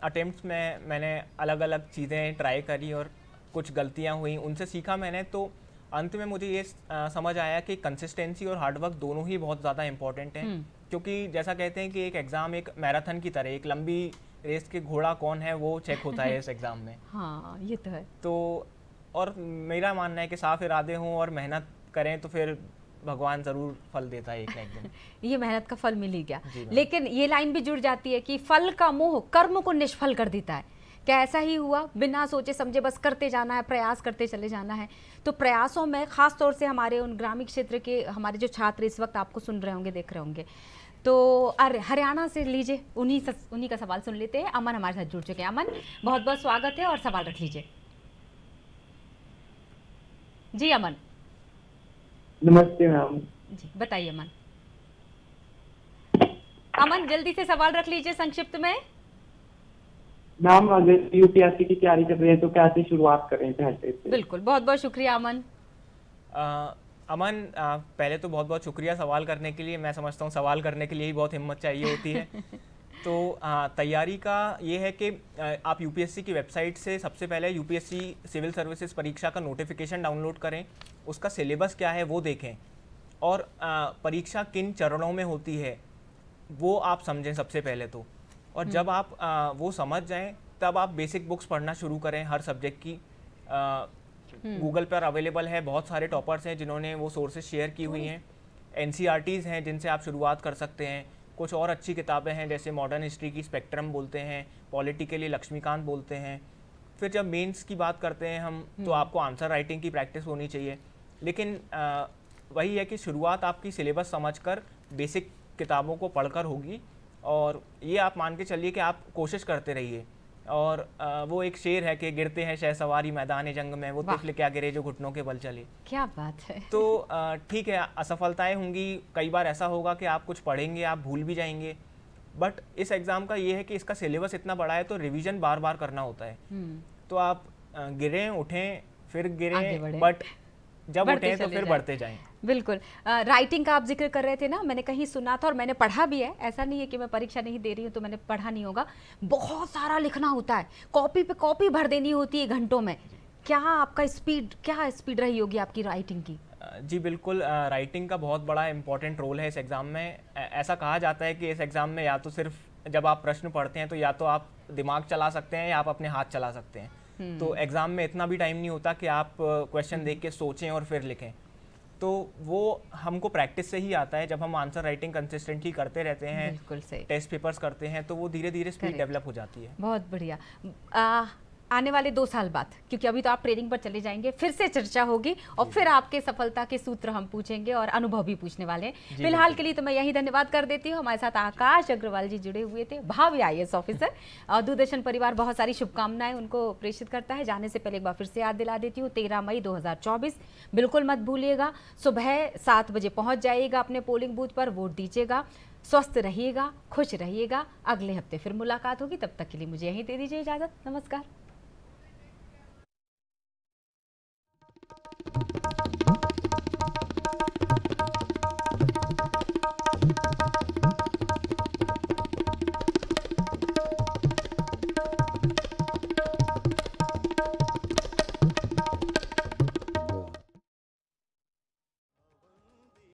Speaker 21: अटेम्प्ट्स में मैंने अलग अलग चीज़ें ट्राई करी और कुछ गलतियां हुई, उनसे सीखा मैंने। तो अंत में मुझे ये समझ आया कि कंसिस्टेंसी और हार्डवर्क दोनों ही बहुत ज़्यादा इंपॉर्टेंट हैं, क्योंकि जैसा कहते हैं कि एक एग्ज़ाम एक मैराथन की तरह, एक लंबी रेस के घोड़ा कौन है वो चेक होता है इस एग्ज़ाम में।
Speaker 1: हाँ, ये तो है।
Speaker 21: तो और मेरा मानना है कि साफ इरादे हों और मेहनत करें तो फिर भगवान ज़रूर फल देता है एक ना एक दिन।
Speaker 1: ये मेहनत का फल मिल ही गया, लेकिन ये लाइन भी जुड़ जाती है कि फल का मोह कर्म को निष्फल कर देता है। क्या ऐसा ही हुआ? बिना सोचे समझे बस करते जाना है, प्रयास करते चले जाना है। तो प्रयासों में ख़ास तौर से हमारे उन ग्रामीण क्षेत्र के हमारे जो छात्र इस वक्त आपको सुन रहे होंगे, देख रहे होंगे, तो हरियाणा से लीजिए, उन्हीं का सवाल सुन लेते हैं। अमन हमारे साथ जुड़ चुके हैं। अमन, बहुत बहुत स्वागत है और सवाल रख लीजिए। जी अमन।
Speaker 3: नमस्ते मैम।
Speaker 1: जी बताइए अमन। अमन जल्दी से सवाल रख लीजिए संक्षिप्त में।
Speaker 3: मैम, अगर यूपीएससी की तैयारी कर रहे हैं तो कैसे शुरुआत करें पहले से?
Speaker 1: बिल्कुल, बहुत बहुत शुक्रिया अमन।
Speaker 21: अमन, पहले तो बहुत बहुत शुक्रिया सवाल करने के लिए। मैं समझता हूँ सवाल करने के लिए ही बहुत हिम्मत चाहिए होती है। तो तैयारी का ये है कि आप यूपीएससी की वेबसाइट से सबसे पहले यूपीएससी सिविल सर्विसेज परीक्षा का नोटिफिकेशन डाउनलोड करें, उसका सिलेबस क्या है वो देखें, और परीक्षा किन चरणों में होती है वो आप समझें सबसे पहले तो। और जब आप वो समझ जाएं तब आप बेसिक बुक्स पढ़ना शुरू करें हर सब्जेक्ट की। गूगल पर अवेलेबल है, बहुत सारे टॉपर्स हैं जिन्होंने वो सोर्सेज शेयर की हुई हैं। एनसीईआरटीज़ हैं जिनसे आप शुरुआत कर सकते हैं। कुछ और अच्छी किताबें हैं जैसे मॉडर्न हिस्ट्री की स्पेक्ट्रम बोलते हैं, पॉलिटी के लिए लक्ष्मीकांत बोलते हैं। फिर जब मेंस की बात करते हैं हम, तो आपको आंसर राइटिंग की प्रैक्टिस होनी चाहिए। लेकिन वही है कि शुरुआत आपकी सिलेबस समझकर बेसिक किताबों को पढ़कर होगी, और ये आप मान के चलिए कि आप कोशिश करते रहिए। और वो एक शेर है कि गिरते हैं शहसवारी मैदान जंग में, वो तिफल क्या गिरे जो घुटनों के बल चले।
Speaker 1: क्या बात है।
Speaker 21: तो ठीक है, असफलताएं होंगी, कई बार ऐसा होगा कि आप कुछ पढ़ेंगे आप भूल भी जाएंगे, बट इस एग्ज़ाम का ये है कि इसका सिलेबस इतना बड़ा है तो रिवीजन बार बार करना होता है। तो आप गिरें उठें फिर गिरें, बट जब उठें तो फिर बढ़ते जाएं।
Speaker 1: बिल्कुल। राइटिंग का आप जिक्र कर रहे थे ना, मैंने कहीं सुना था और मैंने पढ़ा भी है। ऐसा नहीं है कि मैं परीक्षा नहीं दे रही हूँ तो मैंने पढ़ा नहीं होगा। बहुत सारा लिखना होता है, कॉपी पे कॉपी भर देनी होती है घंटों में। क्या आपका क्या स्पीड रही होगी आपकी राइटिंग की?
Speaker 21: जी बिल्कुल, राइटिंग का बहुत बड़ा इंपॉर्टेंट रोल है इस एग्ज़ाम में। ऐसा कहा जाता है कि इस एग्ज़ाम में या तो सिर्फ जब आप प्रश्न पढ़ते हैं तो या तो आप दिमाग चला सकते हैं या आप अपने हाथ चला सकते हैं। तो एग्ज़ाम में इतना भी टाइम नहीं होता कि आप क्वेश्चन देख के सोचें और फिर लिखें। तो वो हमको प्रैक्टिस से ही आता है। जब हम आंसर राइटिंग कंसिस्टेंटली करते रहते हैं,
Speaker 1: बिल्कुल सही,
Speaker 21: टेस्ट पेपर्स करते हैं, तो वो धीरे धीरे स्पीड डेवलप हो जाती है।
Speaker 1: बहुत बढ़िया। आने वाले 2 साल बाद, क्योंकि अभी तो आप ट्रेनिंग पर चले जाएंगे, फिर से चर्चा होगी और फिर आपके सफलता के सूत्र हम पूछेंगे और अनुभव भी पूछने वाले हैं। फिलहाल के लिए तो मैं यही धन्यवाद कर देती हूँ। हमारे साथ आकाश अग्रवाल जी जुड़े हुए थे, भावी IAS ऑफिसर, और दूरदर्शन परिवार बहुत सारी शुभकामनाएं उनको प्रेषित करता है। जाने से पहले एक बार फिर से याद दिला देती हूँ, 13 मई 2024 बिल्कुल मत भूलिएगा, सुबह 7 बजे पहुँच जाइएगा अपने पोलिंग बूथ पर, वोट दीजिएगा। स्वस्थ रहिएगा, खुश रहिएगा। अगले हफ्ते फिर मुलाकात होगी, तब तक के लिए मुझे यहीं दे दीजिए इजाजत। नमस्कार।